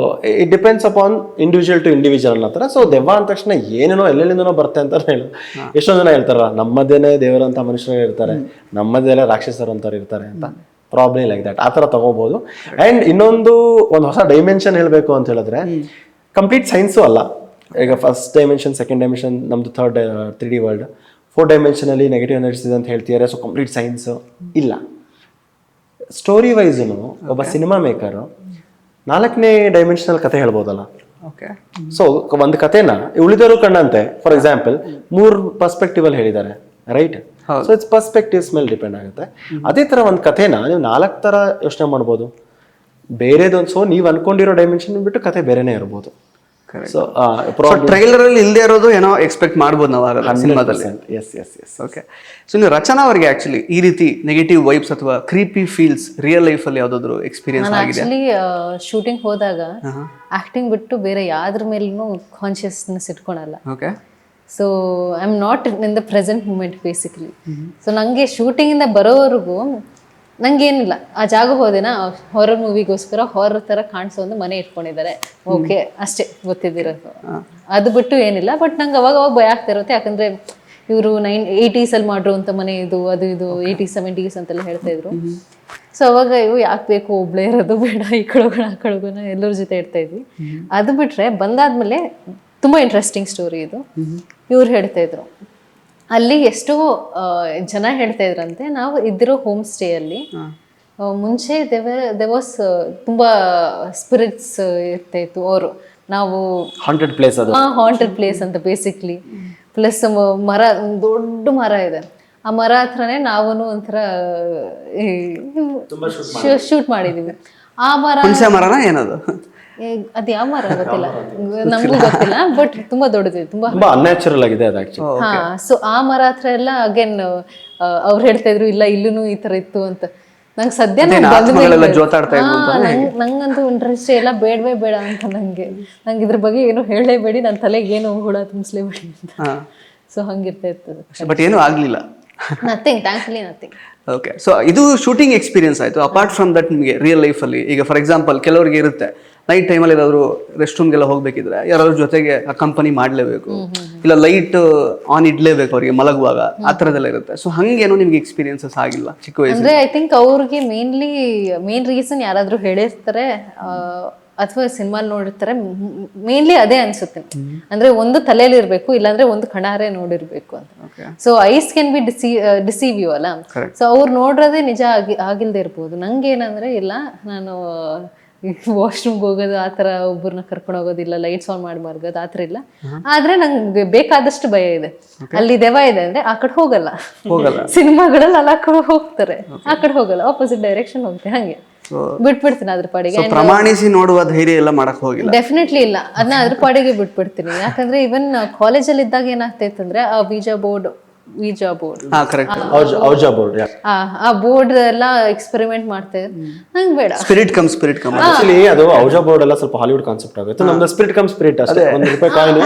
it depends upon individual to individual ಅನ್ನೋ ಥರ. ಸೊ ದೆವ್ವ ಅಂದ ತಕ್ಷಣ ಏನೇನೋ ಎಲ್ಲೆಲ್ಲಿಂದನೋ ಬರುತ್ತೆ ಅಂತ ಹೇಳಿ ಎಷ್ಟೊಂದು ಜನ ಹೇಳ್ತಾರಲ್ಲ, ನಮ್ಮದೇನೆ ದೇವರಂತ ಮನುಷ್ಯರು ಇರ್ತಾರೆ, ನಮ್ಮದೇನೆ ರಾಕ್ಷಸರು ಅಂತವ್ರು ಇರ್ತಾರೆ ಅಂತ. ಪ್ರಾಬ್ಲಮ್ ಲೈಕ್ ದಟ್, ಆ ಥರ ತಗೋಬಹುದು. ಆ್ಯಂಡ್ ಇನ್ನೊಂದು ಹೊಸ ಡೈಮೆನ್ಷನ್ ಹೇಳಬೇಕು ಅಂತ ಹೇಳಿದ್ರೆ, ಕಂಪ್ಲೀಟ್ ಸೈನ್ಸು ಅಲ್ಲ. ಈಗ ಫಸ್ಟ್ ಡೈಮೆನ್ಷನ್, ಸೆಕೆಂಡ್ ಡೈಮೆನ್ಷನ್, ನಮ್ದು ಥರ್ಡ್ 3D ವರ್ಲ್ಡ್, 4th ಡೈಮೆನ್ಷನಲ್ಲಿ ನೆಗೆಟಿವ್ ಎನರ್ಜೀಸ್ ಇದೆ ಅಂತ ಹೇಳ್ತಿದ್ದಾರೆ. ಸೊ ಕಂಪ್ಲೀಟ್ ಸೈನ್ಸ್ ಇಲ್ಲ. ಸ್ಟೋರಿ ವೈಸ್ನು ಒಬ್ಬ ಸಿನಿಮಾ ಮೇಕರು 4ನೇ ಡೈಮೆನ್ಷನಲ್ ಕತೆ ಹೇಳ್ಬೋದಲ್ಲ. ಸೊ ಒಂದು ಕತೆನ ಉಳಿದವರು ಕಂಡಂತೆ, ಫಾರ್ ಎಕ್ಸಾಂಪಲ್ 3 ಪರ್ಸ್ಪೆಕ್ಟಿವ್ ಅಲ್ಲಿ ಹೇಳಿದ್ದಾರೆ, ರೈಟ್? ಸೊ ಇಟ್ಸ್ ಪರ್ಸ್ಪೆಕ್ಟಿವ್ಸ್ ಮೇಲೆ ಡಿಪೆಂಡ್ ಆಗುತ್ತೆ. ಅದೇ ತರ ಒಂದು ಕಥೆನ ನೀವು 4 ತರ ಯೋಚನೆ ಮಾಡ್ಬೋದು, ಬೇರೆದೊಂದು. ಸೊ ನೀವು ಅನ್ಕೊಂಡಿರೋ ಡೈಮೆನ್ಷನ್ ಬಿಟ್ಟು ಕತೆ ಬೇರೆನೇ ಇರ್ಬೋದು. ಸೊ ಟ್ರೈಲರ್ ಅಲ್ಲಿ ಇಲ್ಲದೆ ಇರೋದು ಏನೋ ಎಕ್ಸ್ಪೆಕ್ಟ್ ಮಾಡ್ಬೋದು ನಾವು ಸಿನಿಮಾದಲ್ಲಿ. ಓಕೆ. ಸೊ ನೀವು ರಚನಾ ಅವರಿಗೆ ಆಕ್ಚುಲಿ ಈ ರೀತಿ ನೆಗೆಟಿವ್ ವೈಬ್ಸ್ ಅಥವಾ ಕ್ರೀಪಿ ಫೀಲ್ಸ್ ರಿಯಲ್ ಲೈಫ್ ಅಲ್ಲಿ ಯಾವ್ದಾದ್ರು ಎಕ್ಸ್ಪೀರಿಯನ್ಸ್ ಆಗಿದೆ? ಆಕ್ಚುಲಿ ಶೂಟಿಂಗ್ ಹೋದಾಗ ಆಕ್ಟಿಂಗ್ ಬಿಟ್ಟು ಬೇರೆ ಯಾವ್ದ್ರ ಮೇಲೂ ಕಾನ್ಶಿಯಸ್ನೆಸ್ ಇಟ್ಕೊಳಲ್ಲ. Okay. So I am not in the present moment basically. So ನನಗೆ ಶೂಟಿಂಗಿಂದ ಬರೋವರೆಗೂ ನಂಗೇನಿಲ್ಲ, ಆ ಜಾಗ ಹೋದೆನಾ ಹಾರರ್ ಮೂವಿಗೋಸ್ಕರ ಹಾರರ್ ಥರ ಕಾಣಿಸೋ ಒಂದು ಮನೆ ಇಟ್ಕೊಂಡಿದ್ದಾರೆ, ಓಕೆ ಅಷ್ಟೇ ಗೊತ್ತಿದ್ದಿರೋದು. ಅದು ಬಿಟ್ಟು ಏನಿಲ್ಲ. ಬಟ್ ನಂಗೆ ಅವಾಗ ಭಯ ಆಗ್ತಾ ಇರುತ್ತೆ, ಯಾಕಂದರೆ ಇವರು 80s ಮಾಡಿರುವಂಥ ಮನೆ ಇದು, ಅದು ಇದು 80s 70s ಅಂತೆಲ್ಲ ಹೇಳ್ತಾ ಇದ್ರು. ಸೊ ಅವಾಗ ಇವು ಯಾಕೆ ಬೇಕು, ಒಬ್ಳೇ ಇರೋದು ಬೇಡ, ಈ ಕಡೆಗೋಣ ಆ ಕಡೆಗೋಣ, ಎಲ್ಲರ ಜೊತೆ ಇರ್ತಾ ಇದ್ವಿ. ಅದು ಬಿಟ್ಟರೆ ಬಂದಾದ್ಮೇಲೆ ತುಂಬ ಇಂಟ್ರೆಸ್ಟಿಂಗ್ ಸ್ಟೋರಿ ಇದು. ಇವ್ರು ಹೇಳ್ತಾ ಇದ್ರು, ಅಲ್ಲಿ ಎಷ್ಟೋ ಜನ ಹೇಳ್ತಾ ಇದ್ರಂತೆ, ನಾವು ಇದ್ದಿರೋ ಹೋಮ್ ಸ್ಟೇಯಲ್ಲಿ ಮುಂಚೆ ದೇವಾಸ್ ತುಂಬಾ ಸ್ಪಿರಿಟ್ಸ್ ಇರ್ತಾ ಇತ್ತು. ಅವರು ನಾವು ಹಾಂಟೆಡ್ ಪ್ಲೇಸ್, ಅದು ಹಾಂಟೆಡ್ ಪ್ಲೇಸ್ ಅಂತ ಬೇಸಿಕ್ಲಿ. ಪ್ಲಸ್ ಮರ, ದೊಡ್ಡ ಮರ ಇದೆ, ಆ ಮರ ಹತ್ರನೇ ನಾವು ಒಂಥರ ಶೂಟ್ ಮಾಡಿದೀವಿ. ಆ ಮರನ ಏನದು, ಅದ್ ಯಾವ ಮರ ಗೊತ್ತಿಲ್ಲ, ನಮಗೂ ಗೊತ್ತಿಲ್ಲ, ಬಟ್ ತುಂಬಾ ದೊಡ್ಡದಿದೆ, ತುಂಬಾ ಅನ್ಯಾಚುರಲ್ ಆಗಿದೆ ಅದು ಆಕ್ಚುಲಿ. ಹಾ. ಸೊ ಆ ಮರ ಹತ್ರ ಎಲ್ಲ ಅಗೇನ್ ಅವ್ರು ಹೇಳ್ತಾ ಇದ್ರು, ಇಲ್ಲ ಇಲ್ಲೂ ಈ ತರ ಇತ್ತು ಅಂತ. ನಂಗೆ ಸದ್ಯ ನಂಗಂತೂ ಇಂಟ್ರೆಸ್ಟ್ ಎಲ್ಲ ಬೇಡವೇ ಬೇಡ ಅಂತ. ನಂಗೆ ಇದ್ರ ಬಗ್ಗೆ ಏನು ಹೇಳಲೇಬೇಡಿ, ನನ್ನ ತಲೆಗೆ ಏನು ಹುಳ ತುಂಬಿಸ್ಲೇಬೇಡಿ ಅಂತ. ಸೊ ಹಂಗಿರ್ತಾ ಇರ್ತದೆ. ಬಟ್ ಏನು ಆಗ್ಲಿಲ್ಲ. Nothing, thankfully nothing. Okay. So ಇದು ಶೂಟಿಂಗ್ ಎಕ್ಸ್ಪೀರಿಯನ್ಸ್ ಆಯ್ತು. ಅಪಾರ್ಟ್ ಫ್ರಮ್ ದಟ್ ನಿಮಗೆ ರಿಯಲ್ ಲೈಫಲ್ಲಿ ಈಗ ಫಾರ್ ಎಕ್ಸಾಂಪಲ್ ಕೆಲವರಿಗೆ ಇರುತ್ತೆ, ನೈಟ್ ಟೈಮಲ್ಲಿ ಏನಾದ್ರು ರೆಸ್ಟ್ ರೂಮ್ಗೆಲ್ಲ ಹೋಗ್ಬೇಕಿದ್ರೆ ಯಾರಾದ್ರೂ ಜೊತೆಗೆ ಅಕಂಪನಿ ಮಾಡಲೇಬೇಕು, ಇಲ್ಲ ಲೈಟ್ ಆನ್ ಇಡ್ಲೇಬೇಕು ಅವ್ರಿಗೆ ಮಲಗುವಾಗ, ಆ ಥರದ್ದೆಲ್ಲ ಇರುತ್ತೆ. ಸೊ ಹಂಗೇನು ನಿಮ್ಗೆ ಎಕ್ಸ್ಪೀರಿಯನ್ಸಸ್ ಆಗಿಲ್ಲ ಚಿಕ್ಕ ವಯಸ್ಸು? ಅಂದ್ರೆ ಐ ಥಿಂಕ್ ಅವ್ರಿಗೆ ಮೇನ್ ರೀಸನ್ ಯಾರಾದ್ರೂ ಹೇಳಿರ್ತಾರೆ ಅಥವಾ ಸಿನಿಮಾ ನೋಡಿರ್ತಾರೆ, ಮೇನ್ಲಿ ಅದೇ ಅನ್ಸುತ್ತೆ. ಅಂದ್ರೆ ಒಂದು ತಲೆಯಲ್ಲಿ ಇರ್ಬೇಕು, ಇಲ್ಲಾಂದ್ರೆ ಒಂದು ಕಣಾರೆ ನೋಡಿರ್ಬೇಕು ಅಂತ. So eyes can be deceive you ಅಲ್ಲ. ಸೊ ಅವ್ರು ನೋಡ್ರದೇ ನಿಜ ಆಗಿಲ್ದೇ ಇರ್ಬೋದು. ನಂಗೇನಂದ್ರೆ ಇಲ್ಲ, ನಾನು ವಾಶ್ರೂಮ್ಗೆ ಹೋಗೋದು ಆ ಥರ ಒಬ್ಬರನ್ನ ಕರ್ಕೊಂಡು ಹೋಗೋದಿಲ್ಲ, ಲೈಟ್ಸ್ ಆನ್ ಮಾಡಿ ಮರ್ಗೋದು ಆ ಥರ ಇಲ್ಲ. ಆದ್ರೆ ನಂಗೆ ಬೇಕಾದಷ್ಟು ಭಯ ಇದೆ. ಅಲ್ಲಿ ದೆವ್ವ ಇದೆ ಅಂದ್ರೆ ಆ ಕಡೆ ಹೋಗಲ್ಲ. ಸಿನಿಮಾಗಳಲ್ಲಿ ಅಲ್ಲ ಕಡೆ ಹೋಗ್ತಾರೆ, ಆ ಕಡೆ ಹೋಗಲ್ಲ, ಆಪೋಸಿಟ್ ಡೈರೆಕ್ಷನ್ ಹೋಗ್ತಾರೆ, ಹಂಗೆ ಬಿಟ್ಬಿಡ್ತೀನಿ ಅದ್ರ ಪಾಡಿಗೆ. ಪ್ರಮಾಣಿಸಿ ನೋಡುವ ಧೈರ್ಯ ಎಲ್ಲ ಮಾಡಕ್ ಹೋಗಿಲ್ಲ? ಡೆಫಿನೆಟ್ಲಿ ಇಲ್ಲ, ಅದನ್ನ ಅದ್ರ ಪಾಡಿಗೆ ಬಿಟ್ಬಿಡ್ತೀನಿ. ಯಾಕಂದ್ರೆ ಇವನ್ ಕಾಲೇಜಲ್ಲಿ ಇದ್ದಾಗ ಏನಾಗ್ತೈತೆ ಅಂದ್ರೆ ಆ ವಿಜಾ ಬೋರ್ಡ್ ಆ ಬೋರ್ಡ್ ಎಲ್ಲ ಎಕ್ಸ್ಪೆರಿಮೆಂಟ್ ಮಾಡ್ತಾ ಇದ್ರು. ನಂಗೆ ಬೇಡ. ಸ್ಪಿರಿಟ್ ಕಮ್ ಆಕ್ಚುಲಿ ಅದು ಔಜಾ ಬೋರ್ಡ್ ಎಲ್ಲ ಸ್ವಲ್ಪ ಹಾಲಿವುಡ್ ಕಾನ್ಸೆಪ್ಟ್ ಆಗುತ್ತೆ. ನಮ್ದು ಸ್ಪಿರಿಟ್ ಕಮ್ ಸ್ಪಿರಿಟ್ ಅಷ್ಟೇ, ₹1 ಕಾಯಿನ್.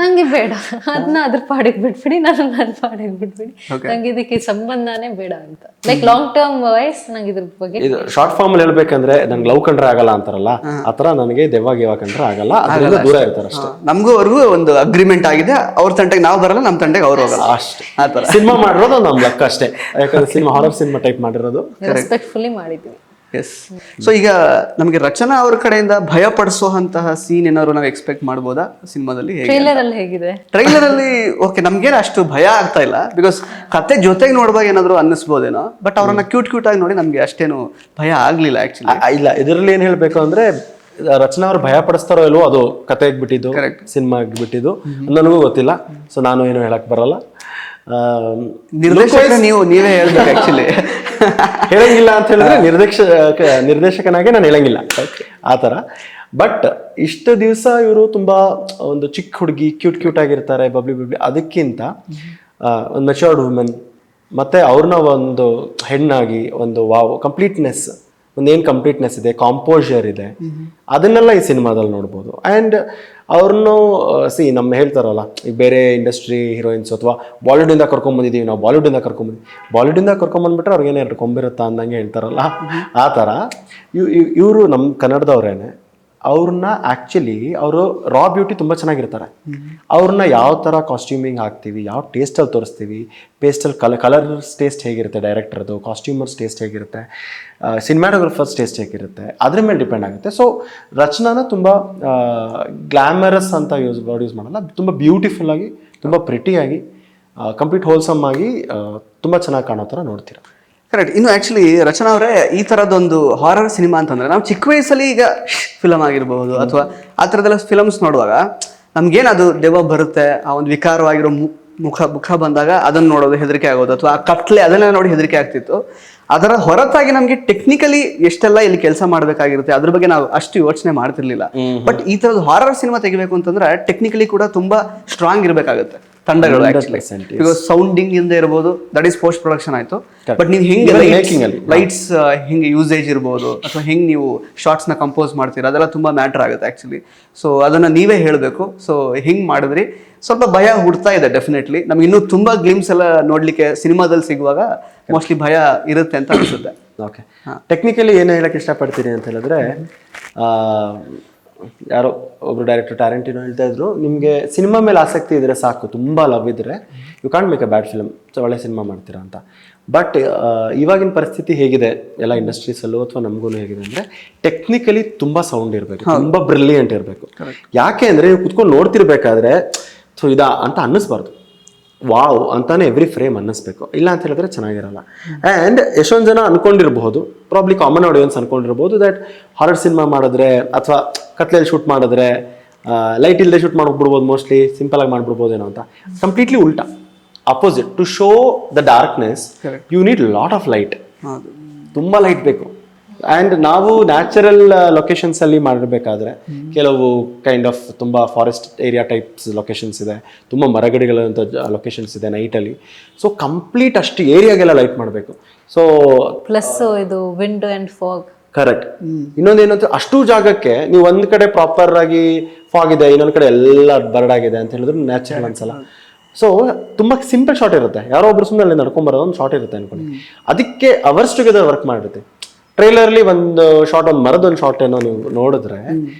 ನಂಗೆ ಬೇಡ, ಅದನ್ನ ಅದ್ರ ಪಾಡಿಗೆ ಬಿಟ್ಬಿಡಿ, ನನ್ನ ಪಾಡಿಗೆ ಬಿಟ್ಬಿಡಿ. ನಂಗೆ ಇದಕ್ಕೆ ಸಂಬಂಧನೇ ಬೇಡ ಅಂತ. ಲೈಕ್ ಲಾಂಗ್ ಟರ್ಮ್ ವೈಸ್ ನಂಗೆ ಇದ್ರ ಬಗ್ಗೆ ಇದು ಶಾರ್ಟ್ ಫಾರ್ಮ್ ಅಲ್ಲಿ ಹೇಳ್ಬೇಕಂದ್ರೆ, ನಂಗೆ ಲವ್ ಕಂಡ್ರೆ ಆಗಲ್ಲ ಅಂತಾರಲ್ಲ, ಆತರ ನನಗೆ ದೆವ್ವ ಗಿವ ಕಂಡ್ರೆ ಆಗಲ್ಲ, ಅದರಿಂದ ದೂರ ಇರ್ತಾರೆ ಅಷ್ಟೇ. ನಮಗೂ ಅವ್ರಿಗೂ ಒಂದು ಅಗ್ರಿಮೆಂಟ್ ಆಗಿದೆ, ಅವ್ರ ತಂಟೆಗೆ ನಾವು ಬರಲ್ಲ, ನಮ್ಮ ತಂಟೆಗೆ ಅವ್ರು ಹೋಗಲ್ಲ ಅಷ್ಟೇ. ಆತರ ಸಿನಿಮಾ ಮಾಡಿರೋದು ನಮ್ ಲೆಕ್ಕ ಅಷ್ಟೇ, ಯಾಕಂದ್ರೆ ಸಿನಿಮಾ ಹಾರರ್ ಸಿನಿಮಾ ಟೈಪ್ ಮಾಡಿರೋದು ರೆಸ್ಪೆಕ್ಟ್ಫುಲ್ಲಿ ಮಾಡಿದ್ವಿ. ಎಸ್. ಸೊ ಈಗ ನಮಗೆ ರಚನಾ ಅವ್ರ ಕಡೆಯಿಂದ ಭಯ ಪಡಿಸುವಂತಹ ಸೀನ್ ಏನಾದ್ರು ನಾವು ಎಕ್ಸ್ಪೆಕ್ಟ್ ಮಾಡ್ಬೋದಾ ಸಿನಿಮಾದಲ್ಲಿ? ಟ್ರೈಲರ್ ಅಲ್ಲಿ ಹೇಗಿದೆ? ಟ್ರೈಲರ್ ಅಲ್ಲಿ ಓಕೆ, ನಮ್ಗೇನು ಅಷ್ಟು ಭಯ ಆಗ್ತಾ ಇಲ್ಲ, ಬಿಕಾಸ್ ಕತೆ ಜೊತೆಗೆ ನೋಡುವಾಗ ಏನಾದ್ರು ಅನ್ನಿಸ್ಬೋದೇನೋ. ಬಟ್ ಅವ್ರನ್ನ ಕ್ಯೂಟ್ ಆಗಿ ನೋಡಿ ನಮ್ಗೆ ಅಷ್ಟೇನು ಭಯ ಆಗ್ಲಿಲ್ಲ ಆಕ್ಚುಲಿ. ಇಲ್ಲ, ಇದರಲ್ಲಿ ಏನ್ ಹೇಳ್ಬೇಕು ಅಂದ್ರೆ ರಚನಾ ಅವ್ರು ಭಯ ಪಡಿಸ್ತಾರೋ ಇಲ್ವೋ ಅದು ಕತೆ ಆಗ್ಬಿಟ್ಟಿದ್ದು, ಸಿನಿಮಾ ಆಗ್ಬಿಟ್ಟಿದ್ದು ನನಗೂ ಗೊತ್ತಿಲ್ಲ. ಸೊ ನಾನು ಏನು ಹೇಳಕ್ ಬರಲ್ಲ. ನೀವೇ ಹೇಳ್ಬೇಕು ಆಕ್ಚುಲಿ. ಹೇಳಂಗಿಲ್ಲ ಅಂತ ಹೇಳಿದ್ರೆ ನಿರ್ದೇಶಕನಾಗೆ ನಾನು ಹೇಳಂಗಿಲ್ಲ ಆ ಥರ. ಬಟ್ ಇಷ್ಟು ದಿವಸ ಇವರು ತುಂಬಾ ಒಂದು ಚಿಕ್ಕ ಹುಡುಗಿ ಕ್ಯೂಟ್ ಆಗಿರ್ತಾರೆ, ಬಬ್ಲಿ, ಅದಕ್ಕಿಂತ ಒಂದು ಮೆಚೂರ್ಡ್ ವುಮೆನ್, ಮತ್ತೆ ಅವ್ರನ್ನ ಒಂದು ಹೆಣ್ಣಾಗಿ ಒಂದು ಕಂಪ್ಲೀಟ್ನೆಸ್, ಒಂದೇನು ಕಂಪ್ಲೀಟ್ನೆಸ್ ಇದೆ, ಕಾಂಪೋಜರ್ ಇದೆ, ಅದನ್ನೆಲ್ಲ ಈ ಸಿನಿಮಾದಲ್ಲಿ ನೋಡ್ಬೋದು. ಆ್ಯಂಡ್ ಅವ್ರನ್ನು ನಮ್ಮ ಹೇಳ್ತಾರಲ್ಲ, ಈಗ ಬೇರೆ ಇಂಡಸ್ಟ್ರಿ ಹೀರೋಯಿನ್ಸ್ ಅಥವಾ ಬಾಲಿವುಡಿಂದ ಕರ್ಕೊಂಬಂದಿದ್ದೀವಿ ನಾವು, ಬಾಲಿವುಡಿಂದ ಕರ್ಕೊಂಬಂದ್ಬಿಟ್ರೆ ಅವ್ರಿಗೇನೆ ಎರಡು ಕೊಂಬಿರುತ್ತಾ ಅಂದಂಗೆ ಹೇಳ್ತಾರಲ್ಲ, ಆ ಥರ ಇವರು ನಮ್ಮ ಕನ್ನಡದವ್ರೇನೆ. ಅವ್ರನ್ನ ಆ್ಯಕ್ಚುಲಿ ಅವರು ರಾ ಬ್ಯೂಟಿ ತುಂಬ ಚೆನ್ನಾಗಿರ್ತಾರೆ. ಅವ್ರನ್ನ ಯಾವ ಥರ ಕಾಸ್ಟ್ಯೂಮಿಂಗ್ ಹಾಕ್ತೀವಿ, ಯಾವ ಟೇಸ್ಟಲ್ಲಿ ತೋರಿಸ್ತೀವಿ, ಪೇಸ್ಟಲ್ಲಿ ಕಲರ್ಸ್ ಟೇಸ್ಟ್ ಹೇಗಿರುತ್ತೆ, ಡೈರೆಕ್ಟರ್ದು ಕಾಸ್ಟ್ಯೂಮರ್ಸ್ ಟೇಸ್ಟ್ ಹೇಗಿರುತ್ತೆ, ಸಿನಿಮಾಟೋಗ್ರಫರ್ಸ್ ಟೇಸ್ಟ್ ಹೇಗಿರುತ್ತೆ, ಅದ್ರ ಮೇಲೆ ಡಿಪೆಂಡ್ ಆಗುತ್ತೆ. ಸೊ ರಚನಾನ ತುಂಬ ಗ್ಲಾಮರಸ್ ಅಂತ ಯೂಸ್ ಮಾಡಲ್ಲ, ತುಂಬ ಬ್ಯೂಟಿಫುಲ್ಲಾಗಿ, ತುಂಬ ಪ್ರಿಟಿಯಾಗಿ, ಕಂಪ್ಲೀಟ್ ಹೋಲ್ಸಮ್ ಆಗಿ ತುಂಬ ಚೆನ್ನಾಗಿ ಕಾಣೋ ಥರ ನೋಡ್ತೀರ. ಕರೆಕ್ಟ್. ಇನ್ನು ಆ್ಯಕ್ಚುಲಿ ರಚನಾ ಅವರೇ, ಈ ಥರದೊಂದು ಹಾರರ್ ಸಿನಿಮಾ ಅಂತಂದರೆ ನಾವು ಚಿಕ್ಕ ವಯಸ್ಸಲ್ಲಿ ಈಗ ಫಿಲಮ್ ಆಗಿರ್ಬೋದು ಅಥವಾ ಆ ಥರದ್ದೆಲ್ಲ ಫಿಲಮ್ಸ್ ನೋಡುವಾಗ ನಮ್ಗೇನು ಅದು ದೆವ್ವ ಬರುತ್ತೆ, ಆ ಒಂದು ವಿಕಾರವಾಗಿರೋ ಮುಖ ಬಂದಾಗ ಅದನ್ನು ನೋಡೋದು ಹೆದರಿಕೆ ಆಗೋದು, ಅಥವಾ ಆ ಕತ್ಲೆ ಅದನ್ನೆಲ್ಲ ನೋಡಿ ಹೆದರಿಕೆ ಆಗ್ತಿತ್ತು. ಅದರ ಹೊರತಾಗಿ ನಮಗೆ ಟೆಕ್ನಿಕಲಿ ಎಷ್ಟೆಲ್ಲ ಇಲ್ಲಿ ಕೆಲಸ ಮಾಡಬೇಕಾಗಿರುತ್ತೆ ಅದ್ರ ಬಗ್ಗೆ ನಾವು ಅಷ್ಟು ಯೋಚನೆ ಮಾಡ್ತಿರ್ಲಿಲ್ಲ. ಬಟ್ ಈ ಥರದ್ದು ಹಾರರ್ ಸಿನಿಮಾ ತೆಗಿಬೇಕು ಅಂತಂದ್ರೆ ಟೆಕ್ನಿಕಲಿ ಕೂಡ ತುಂಬಾ ಸ್ಟ್ರಾಂಗ್ ಇರಬೇಕಾಗುತ್ತೆ ತಂಡಗಳು. ಬಿಕಾಸ್ ಸೌಂಡಿಂಗ್ ಇಂದ ಇರ್ಬೋದು, ದಟ್ ಈಸ್ ಪೋಸ್ಟ್ ಪ್ರೊಡಕ್ಷನ್ ಆಯ್ತು. ಬಟ್ ನೀವು ಹೆಂಗೆ ಲೈಟ್ಸ್ ಹಿಂಗೆ ಯೂಸೇಜ್ ಇರ್ಬೋದು, ಅಥವಾ ಹೆಂಗೆ ನೀವು ಶಾರ್ಟ್ಸ್ ನ ಕಂಪೋಸ್ ಮಾಡ್ತೀರಾ, ಅದೆಲ್ಲ ತುಂಬಾ ಮ್ಯಾಟರ್ ಆಗುತ್ತೆ ಆಕ್ಚುಲಿ. ಸೊ ಅದನ್ನ ನೀವೇ ಹೇಳಬೇಕು. ಸೊ ಹಿಂಗ್ ಮಾಡಿದ್ರಿ, ಸ್ವಲ್ಪ ಭಯ ಹುಡ್ತಾ ಇದೆ ಡೆಫಿನೆಟ್ಲಿ. ನಮ್ಗೆ ಇನ್ನೂ ತುಂಬಾ ಗ್ಲಿಮ್ಸ್ ಎಲ್ಲ ನೋಡ್ಲಿಕ್ಕೆ ಸಿನಿಮಾದಲ್ಲಿ ಸಿಗುವಾಗ ಮೋಸ್ಟ್ಲಿ ಭಯ ಇರುತ್ತೆ ಅಂತ ಅನ್ಸುತ್ತೆ. ಓಕೆ, ಟೆಕ್ನಿಕಲಿ ಏನು ಹೇಳಕ್ ಇಷ್ಟಪಡ್ತೀನಿ ಅಂತ ಹೇಳಿದ್ರೆ, ಯಾರೋ ಒಬ್ರು ಡೈರೆಕ್ಟರ್ ಟ್ಯಾರೆಂಟಿನೋ ಹೇಳ್ತಾ ಇದ್ರು, ನಿಮಗೆ ಸಿನಿಮಾ ಮೇಲೆ ಆಸಕ್ತಿ ಇದ್ರೆ ಸಾಕು, ತುಂಬ ಲವ್ ಇದ್ರೆ you can't make a bad film, ಒಳ್ಳೆ ಸಿನಿಮಾ ಮಾಡ್ತೀರಾ ಅಂತ. ಬಟ್ ಇವಾಗಿನ ಪರಿಸ್ಥಿತಿ ಹೇಗಿದೆ ಎಲ್ಲ ಇಂಡಸ್ಟ್ರೀಸಲ್ಲೂ ಅಥವಾ ನಮಗೂ ಹೇಗಿದೆ ಅಂದರೆ, ಟೆಕ್ನಿಕಲಿ ತುಂಬ ಸೌಂಡ್ ಇರಬೇಕು, ತುಂಬ ಬ್ರಿಲಿಯಂಟ್ ಇರಬೇಕು. ಯಾಕೆ ಅಂದರೆ ನೀವು ಕುತ್ಕೊಂಡು ನೋಡ್ತಿರ್ಬೇಕಾದ್ರೆ ಸೊ ಇದಾ ಅಂತ ಅನ್ನಿಸ್ಬಾರ್ದು, ವಾವ್ ಅಂತಾನೆ ಎವ್ರಿ ಫ್ರೇಮ್ ಅನ್ನಿಸ್ಬೇಕು. ಇಲ್ಲ ಅಂತ ಹೇಳಿದ್ರೆ ಚೆನ್ನಾಗಿರಲ್ಲ. ಆ್ಯಂಡ್ ಎಷ್ಟೊಂದು ಜನ ಅನ್ಕೊಂಡಿರ್ಬಹುದು, ಪ್ರಾಬ್ಲಿ ಕಾಮನ್ ಆಡಿಯನ್ಸ್ ಅನ್ಕೊಂಡಿರ್ಬೋದು, ದಟ್ ಹಾರರ್ ಸಿನಿಮಾ ಮಾಡಿದ್ರೆ ಅಥವಾ ಕತ್ಲೆಯಲ್ಲಿ ಶೂಟ್ ಮಾಡಿದ್ರೆ ಲೈಟ್ ಇಲ್ಲದೆ ಶೂಟ್ ಮಾಡ್ಬಿಡ್ಬೋದು, ಮೋಸ್ಟ್ಲಿ ಸಿಂಪಲ್ ಆಗಿ ಮಾಡ್ಬಿಡ್ಬೋದೇನೋ ಅಂತ. ಕಂಪ್ಲೀಟ್ಲಿ ಉಲ್ಟಾ, opposite. To show the darkness you need lot of light, ತುಂಬ ಲೈಟ್ ಬೇಕು. ಆ್ಯಂಡ್ ನಾವು ನ್ಯಾಚುರಲ್ ಲೊಕೇಶನ್ಸ್ ಅಲ್ಲಿ ಮಾಡಿರ್ಬೇಕಾದ್ರೆ ಕೆಲವು ಕೈಂಡ್ ಆಫ್ ತುಂಬ ಫಾರೆಸ್ಟ್ ಏರಿಯಾ ಟೈಪ್ಸ್ ಲೊಕೇಶನ್ಸ್ ಇದೆ, ತುಂಬ ಮರಗಿಡಗಳಂಥ ಲೊಕೇಶನ್ಸ್ ಇದೆ ನೈಟಲ್ಲಿ. ಸೊ ಕಂಪ್ಲೀಟ್ ಅಷ್ಟು ಏರಿಯಾಗೆಲ್ಲ ಲೈಟ್ ಮಾಡಬೇಕು. ಸೊ ಪ್ಲಸ್ ಇದು ವಿಂಡ್ ಅಂಡ್ ಫಾಗ್. ಕರೆಕ್ಟ್. ಇನ್ನೊಂದೇನಂತ, ಅಷ್ಟು ಜಾಗಕ್ಕೆ ನೀವು ಒಂದ್ ಕಡೆ ಪ್ರಾಪರ್ ಆಗಿ ಫಾಗ್ ಇದೆ, ಇನ್ನೊಂದ್ ಕಡೆ ಎಲ್ಲ ಬರಡಾಗಿದೆ ಅಂತ ಹೇಳಿದ್ರೆ ನ್ಯಾಚುರಲ್ ಅನ್ಸಲ್ಲ. ಸೊ ತುಂಬಾ ಸಿಂಪಲ್ ಶಾರ್ಟ್ ಇರುತ್ತೆ, ಯಾರೋ ಒಬ್ರು ಸುಮ್ಮನೆ ನಡ್ಕೊಂಡ್ಬರೋದು ಒಂದು ಶಾರ್ಟ್ ಇರುತ್ತೆ ಅನ್ಕೊಂಡು, ಅದಕ್ಕೆ ಅವರ್ಸ್ ಟುಗೆದರ್ ವರ್ಕ್ ಮಾಡಿರುತ್ತೆ. ಟ್ರೈಲರ್ಲಿ ಒಂದು ಶಾರ್ಟ್, ಒಂದು ಮರದೊಂದು ಶಾರ್ಟ್ ಏನೋ ನೀವು ನೋಡಿದ್ರೆ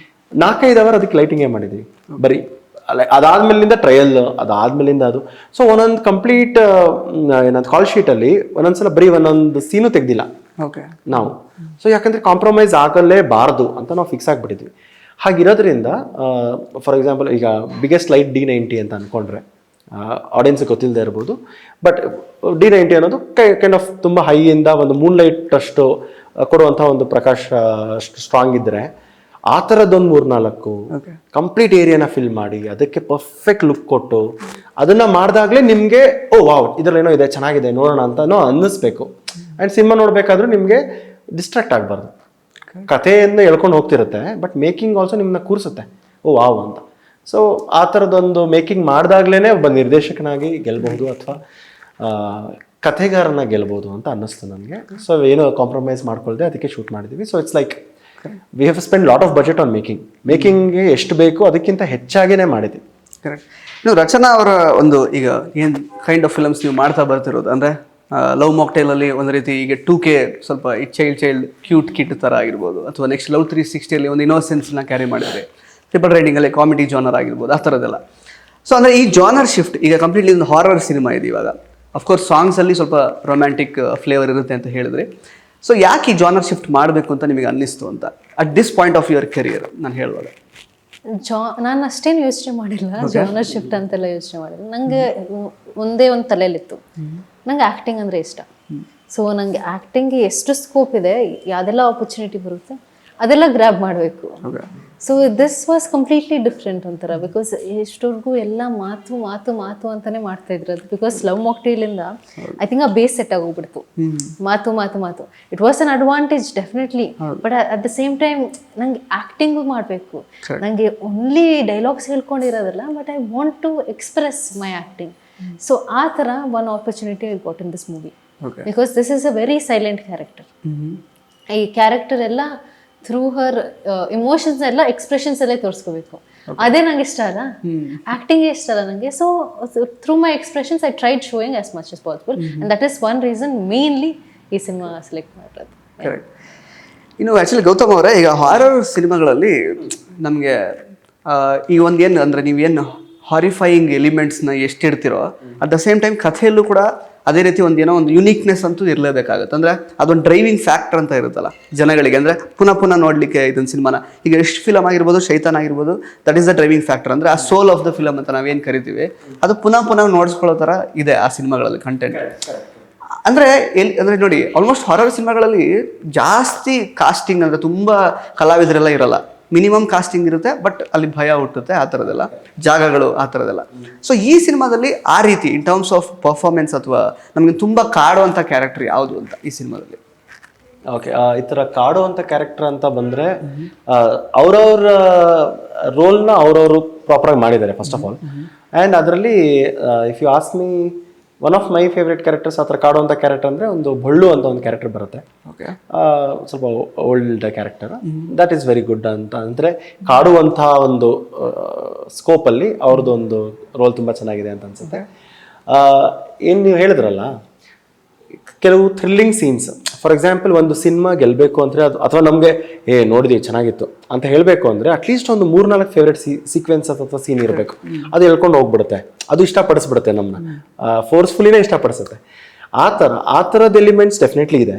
4-5 ಅವರ್ ಅದಕ್ಕೆ ಲೈಟಿಂಗೇ ಮಾಡಿದ್ವಿ ಬರೀ. ಅದಾದ್ಮೇಲಿಂದ ಟ್ರಯಲ್, ಅದಾದ್ಮೇಲಿಂದ ಅದು. ಸೊ ಒಂದೊಂದು ಕಂಪ್ಲೀಟ್ ಏನಂತ ಕಾಲ್ ಶೀಟಲ್ಲಿ ಒಂದೊಂದ್ಸಲ ಬರೀ ಒಂದೊಂದು ಸೀನು ತೆಗ್ದಿಲ್ಲ ನಾವು. ಸೊ ಯಾಕಂದ್ರೆ ಕಾಂಪ್ರಮೈಸ್ ಆಗಲೇಬಾರ್ದು ಅಂತ ನಾವು ಫಿಕ್ಸ್ ಆಗಿಬಿಟ್ಟಿದ್ವಿ. ಹಾಗಿರೋದ್ರಿಂದ ಫಾರ್ ಎಕ್ಸಾಂಪಲ್ ಈಗ ಬಿಗ್ಗೆಸ್ಟ್ ಲೈಟ್ D90 ಅಂತ ಅನ್ಕೊಂಡ್ರೆ ಆಡಿಯನ್ಸ್ ಗೊತ್ತಿಲ್ಲದೆ ಇರ್ಬೋದು, ಬಟ್ D90 ಅನ್ನೋದು ಕೈಂಡ್ ಆಫ್ ತುಂಬ ಹೈಯಿಂದ ಒಂದು ಮೂನ್ ಲೈಟ್ ಅಷ್ಟು ಕೊಡುವಂಥ ಒಂದು ಪ್ರಕಾಶ ಅಷ್ಟು ಸ್ಟ್ರಾಂಗ್ ಇದ್ರೆ, ಆ ಥರದ್ದೊಂದು 3-4 ಕಂಪ್ಲೀಟ್ ಏರಿಯಾನ ಫಿಲ್ ಮಾಡಿ ಅದಕ್ಕೆ ಪರ್ಫೆಕ್ಟ್ ಲುಕ್ ಕೊಟ್ಟು ಅದನ್ನ ಮಾಡಿದಾಗಲೇ ನಿಮಗೆ ಓ ವಾವ್ ಇದ್ರಲ್ಲಿ ಏನೋ ಇದೆ, ಚೆನ್ನಾಗಿದೆ, ನೋಡೋಣ ಅಂತನೋ ಅನ್ನಿಸ್ಬೇಕು. ಆ್ಯಂಡ್ ಸಿನಿಮಾ ನೋಡಬೇಕಾದ್ರೂ ನಿಮಗೆ ಡಿಸ್ಟ್ರಾಕ್ಟ್ ಆಗಬಾರ್ದು. ಕಥೆಯಿಂದ ಹೇಳ್ಕೊಂಡು ಹೋಗ್ತಿರುತ್ತೆ, ಬಟ್ ಮೇಕಿಂಗ್ ಆಲ್ಸೋ ನಿಮ್ಮನ್ನ ಕೂರಿಸುತ್ತೆ, ಓ ವಾವ್ ಅಂತ. ಸೊ ಆ ಥರದೊಂದು ಮೇಕಿಂಗ್ ಮಾಡಿದಾಗ್ಲೇ ಒಬ್ಬ ನಿರ್ದೇಶಕನಾಗಿ ಗೆಲ್ಬಹುದು ಅಥವಾ ಕಥೆಗಾರನ ಗೆಲ್ಬಹುದು ಅಂತ ಅನ್ನಿಸ್ತು ನನಗೆ. ಸೊ ಏನು ಕಾಂಪ್ರಮೈಸ್ ಮಾಡ್ಕೊಳ್ದೆ ಅದಕ್ಕೆ ಶೂಟ್ ಮಾಡಿದ್ವಿ. So it's like we have spend lot of budget on ಮೇಕಿಂಗ್ಗೆ ಎಷ್ಟು ಬೇಕು ಅದಕ್ಕಿಂತ ಹೆಚ್ಚಾಗಿನೇ ಮಾಡಿದ್ವಿ. ಕರೆಕ್ಟ್. ನೀವು ರಚನಾ ಅವರ ಒಂದು ಈಗ ಏನು ಕೈಂಡ್ ಆಫ್ ಫಿಲಮ್ಸ್ ನೀವು ಮಾಡ್ತಾ ಬರ್ತಿರೋದು ಅಂದರೆ ಲವ್ ಮಾಕ್ಟೈಲಲ್ಲಿ ಒಂದು ರೀತಿ ಈಗ 2K ಸ್ವಲ್ಪ ಚೈಲ್ಡ್ ಕ್ಯೂಟ್ ಕಿಟ್ ಥರ ಆಗಿರ್ಬೋದು, ಅಥವಾ ನೆಕ್ಸ್ಟ್ ಲವ್ 360 ಒಂದು ಇನ್ನೋಸೆನ್ಸ್ನ ಕ್ಯಾರಿ ಮಾಡಿದ್ರೆ, ಟ್ರಿಪಲ್ ರೈಡಿಂಗಲ್ಲಿ ಕಾಮಿಡಿ ಜಾನರ್ ಆಗಿರ್ಬೋದು, ಆ ಥರದ್ದೆಲ್ಲ. ಸೊ ಅಂದರೆ ಈ ಜಾನರ್ ಶಿಫ್ಟ್ ಈಗ ಕಂಪ್ಲೀಟ್ಲಿ ಒಂದು ಹಾರರ್ ಸಿನಿಮಾ ಇದೆ ಇವಾಗ. ಅಫ್ಕೋರ್ಸ್ ಸಾಂಗ್ಸಲ್ಲಿ ಸ್ವಲ್ಪ ರೊಮ್ಯಾಂಟಿಕ್ ಫ್ಲೇವರ್ ಇರುತ್ತೆ ಅಂತ ಹೇಳಿದ್ರೆ, ಸೊ ಯಾಕೆ ಈ ಜಾನರ್ ಶಿಫ್ಟ್ ಮಾಡಬೇಕು ಅಂತ ನಿಮಗೆ ಅನ್ನಿಸ್ತು ಅಂತ at this point of your career ನಾನು ಹೇಳುವಾಗ? ನಾನು ಅಷ್ಟೇನು ಯೋಚನೆ ಮಾಡಿಲ್ಲ, ಜಾನರ್ ಶಿಫ್ಟ್ ಅಂತೆಲ್ಲ ಯೋಚನೆ ಮಾಡಿಲ್ಲ. ನಂಗೆ ಒಂದೇ ಒಂದು ತಲೆಯಲ್ಲಿತ್ತು, ನಂಗೆ ಆ್ಯಕ್ಟಿಂಗ್ ಅಂದರೆ ಇಷ್ಟ. ಸೊ ನನಗೆ ಆ್ಯಕ್ಟಿಂಗ್ಗೆ ಎಷ್ಟು ಸ್ಕೋಪ್ ಇದೆ, ಯಾವುದೆಲ್ಲ ಆಪರ್ಚುನಿಟಿ ಬರುತ್ತೆ ಅದೆಲ್ಲ ಗ್ರ್ಯಾಬ್ ಮಾಡಬೇಕು. Okay. So this was completely different ಒಂಥರ, ಬಿಕಾಸ್ ಎಷ್ಟೊರ್ಗೂ ಎಲ್ಲ ಮಾತು ಮಾತು ಮಾತು ಅಂತಾನೆ ಮಾಡ್ತಾ ಇದ್ರು ಅದು. ಬಿಕಾಸ್ ಲವ್ ಮಾಕ್ಟೇಲಿಂದ ಐ ಥಿಂಕ್ ಆ ಬೇಸ್ ಸೆಟ್ ಆಗೋಗ್ಬಿಡ್ತು, ಮಾತು ಮಾತು ಮಾತು. It was an advantage definitely, but at the same time ನಂಗೆ ಆ್ಯಕ್ಟಿಂಗು ಮಾಡಬೇಕು, ನನಗೆ ಓನ್ಲಿ ಡೈಲಾಗ್ಸ್ ಹೇಳ್ಕೊಂಡಿರೋದಲ್ಲ, but I want to express my acting. So ಆ ಥರ one opportunity I got in this movie, because this is a very silent character. ಈ character ಎಲ್ಲ through ಹರ್ emotions ಎಲ್ಲ expressions ಎಲ್ಲ ತೋರಿಸ್ಕೋಬೇಕು. ಅದೇ ನಂಗೆ ಇಷ್ಟ ಅಲ್ಲ, ಆಕ್ಟಿಂಗೇ ಇಷ್ಟ ಅಲ್ಲ ನನಗೆ. So through my expressions I tried showing as much as possible, and that is one reason mainly ಈ ಸಿನಿಮಾ ಸೆಲೆಕ್ಟ್ ಮಾಡಿರೋದು. ಕರೆಕ್ಟ್. ಇನ್ನು ಆ್ಯಕ್ಚುಲಿ ಗೌತಮ್ ಅವರೇ, ಈಗ ಹಾರರ್ ಸಿನಿಮಾಗಳಲ್ಲಿ ನಮಗೆ ಈ ಒಂದೇನು ಅಂದರೆ ನೀವೇನು ಹಾರಿಫೈಯಿಂಗ್ ಎಲಿಮೆಂಟ್ಸ್ನ ಎಷ್ಟು ಇಡ್ತಿರೋ, ಅಟ್ ದ ಸೇಮ್ ಟೈಮ್ ಕಥೆಯಲ್ಲೂ ಕೂಡ ಅದೇ ರೀತಿ ಒಂದೇನೋ ಒಂದು ಯುನೀಕ್ನೆಸ್ ಅಂತೂ ಇರಲೇಬೇಕಾಗುತ್ತೆ. ಅಂದರೆ ಅದೊಂದು ಡ್ರೈವಿಂಗ್ ಫ್ಯಾಕ್ಟರ್ ಅಂತ ಇರುತ್ತಲ್ಲ ಜನಗಳಿಗೆ, ಅಂದರೆ ಪುನಃ ಪುನಃ ನೋಡಲಿಕ್ಕೆ ಇದೊಂದು ಸಿನಿಮಾನ. ಈಗ ಎಷ್ಟು ಫಿಲಮ್ ಆಗಿರ್ಬೋದು, ಶೈತಾನ್ ಆಗಿರ್ಬೋದು, that is the driving factor. ಅಂದರೆ ಆ ಸೋಲ್ ಆಫ್ ದ ಫಿಲಮ್ ಅಂತ ನಾವೇನು ಕರಿತೀವಿ, ಅದು ಪುನಃ ಪುನಃ ನೋಡಿಸ್ಕೊಳ್ಳೋ ಥರ ಇದೆ ಆ ಸಿನಿಮಾಗಳಲ್ಲಿ ಕಂಟೆಂಟ್. ಅಂದರೆ ಅಂದರೆ ನೋಡಿ, ಆಲ್ಮೋಸ್ಟ್ ಹಾರರ್ ಸಿನಿಮಾಗಳಲ್ಲಿ ಜಾಸ್ತಿ ಕಾಸ್ಟಿಂಗ್ ಅಂದರೆ ತುಂಬ ಕಲಾವಿದರೆಲ್ಲ ಇರಲ್ಲ, ಮಿನಿಮಮ್ ಕಾಸ್ಟಿಂಗ್ ಇರುತ್ತೆ, ಬಟ್ ಅಲ್ಲಿ ಭಯ ಹುಟ್ಟುತ್ತೆ, ಆ ಥರದ್ದೆಲ್ಲ ಜಾಗಗಳು, ಆ ಥರದ್ದೆಲ್ಲ. ಸೊ ಈ ಸಿನಿಮಾದಲ್ಲಿ ಆ ರೀತಿ ಇನ್ ಟರ್ಮ್ಸ್ ಆಫ್ ಪರ್ಫಾರ್ಮೆನ್ಸ್ ಅಥವಾ ನಮಗೆ ತುಂಬ ಕಾಡುವಂಥ ಕ್ಯಾರೆಕ್ಟರ್ ಯಾವುದು ಅಂತ ಈ ಸಿನಿಮಾದಲ್ಲಿ? ಓಕೆ, ಈ ಥರ ಕಾಡುವಂಥ ಕ್ಯಾರೆಕ್ಟರ್ ಅಂತ ಬಂದರೆ ಅವ್ರವ್ರ ರೋಲ್ನ ಅವ್ರವರು ಪ್ರಾಪರಾಗಿ ಮಾಡಿದ್ದಾರೆ ಫಸ್ಟ್ ಆಫ್ ಆಲ್. ಆ್ಯಂಡ್ ಅದರಲ್ಲಿ if you ask me, one of my favourite characters ಆ ಥರ ಕಾಡುವಂಥ ಕ್ಯಾರೆಕ್ಟರ್ ಅಂದರೆ ಒಂದು ಬಳ್ಳು ಅಂತ ಒಂದು ಕ್ಯಾರೆಕ್ಟರ್ ಬರುತ್ತೆ. ಓಕೆ, ಸ್ವಲ್ಪ old character, that is very good ಅಂತ. ಅಂದರೆ ಕಾಡುವಂಥ ಒಂದು ಸ್ಕೋಪಲ್ಲಿ ಅವ್ರದ್ದು ಒಂದು ರೋಲ್ ತುಂಬ ಚೆನ್ನಾಗಿದೆ ಅಂತ ಅನ್ಸುತ್ತೆ. ಏನು ನೀವು ಹೇಳಿದ್ರಲ್ಲ, ಕೆಲವು ಥ್ರಿಲ್ಲಿಂಗ್ ಸೀನ್ಸ್, ಫಾರ್ ಎಕ್ಸಾಂಪಲ್ ಒಂದು ಸಿನಿಮಾ ಗೆಲ್ಲಬೇಕು ಅಂದರೆ ಅದು, ಅಥವಾ ನಮಗೆ ನೋಡಿದ್ವಿ ಚೆನ್ನಾಗಿತ್ತು ಅಂತ ಹೇಳಬೇಕು ಅಂದರೆ ಅಟ್ಲೀಸ್ಟ್ ಒಂದು 3-4 ಫೇವ್ರೆಟ್ ಸೀಕ್ವೆನ್ಸ್ ಅಥವಾ ಸೀನ್ ಇರಬೇಕು. ಅದು ಹೇಳ್ಕೊಂಡು ಹೋಗ್ಬಿಡುತ್ತೆ, ಅದು ಇಷ್ಟಪಡಿಸ್ಬಿಡುತ್ತೆ ನಮ್ಮನ್ನ, ಫೋರ್ಸ್ಫುಲಿನೇ ಇಷ್ಟಪಡಿಸುತ್ತೆ. ಆ ಥರದ ಎಲಿಮೆಂಟ್ಸ್ ಡೆಫಿನೆಟ್ಲಿ ಇದೆ,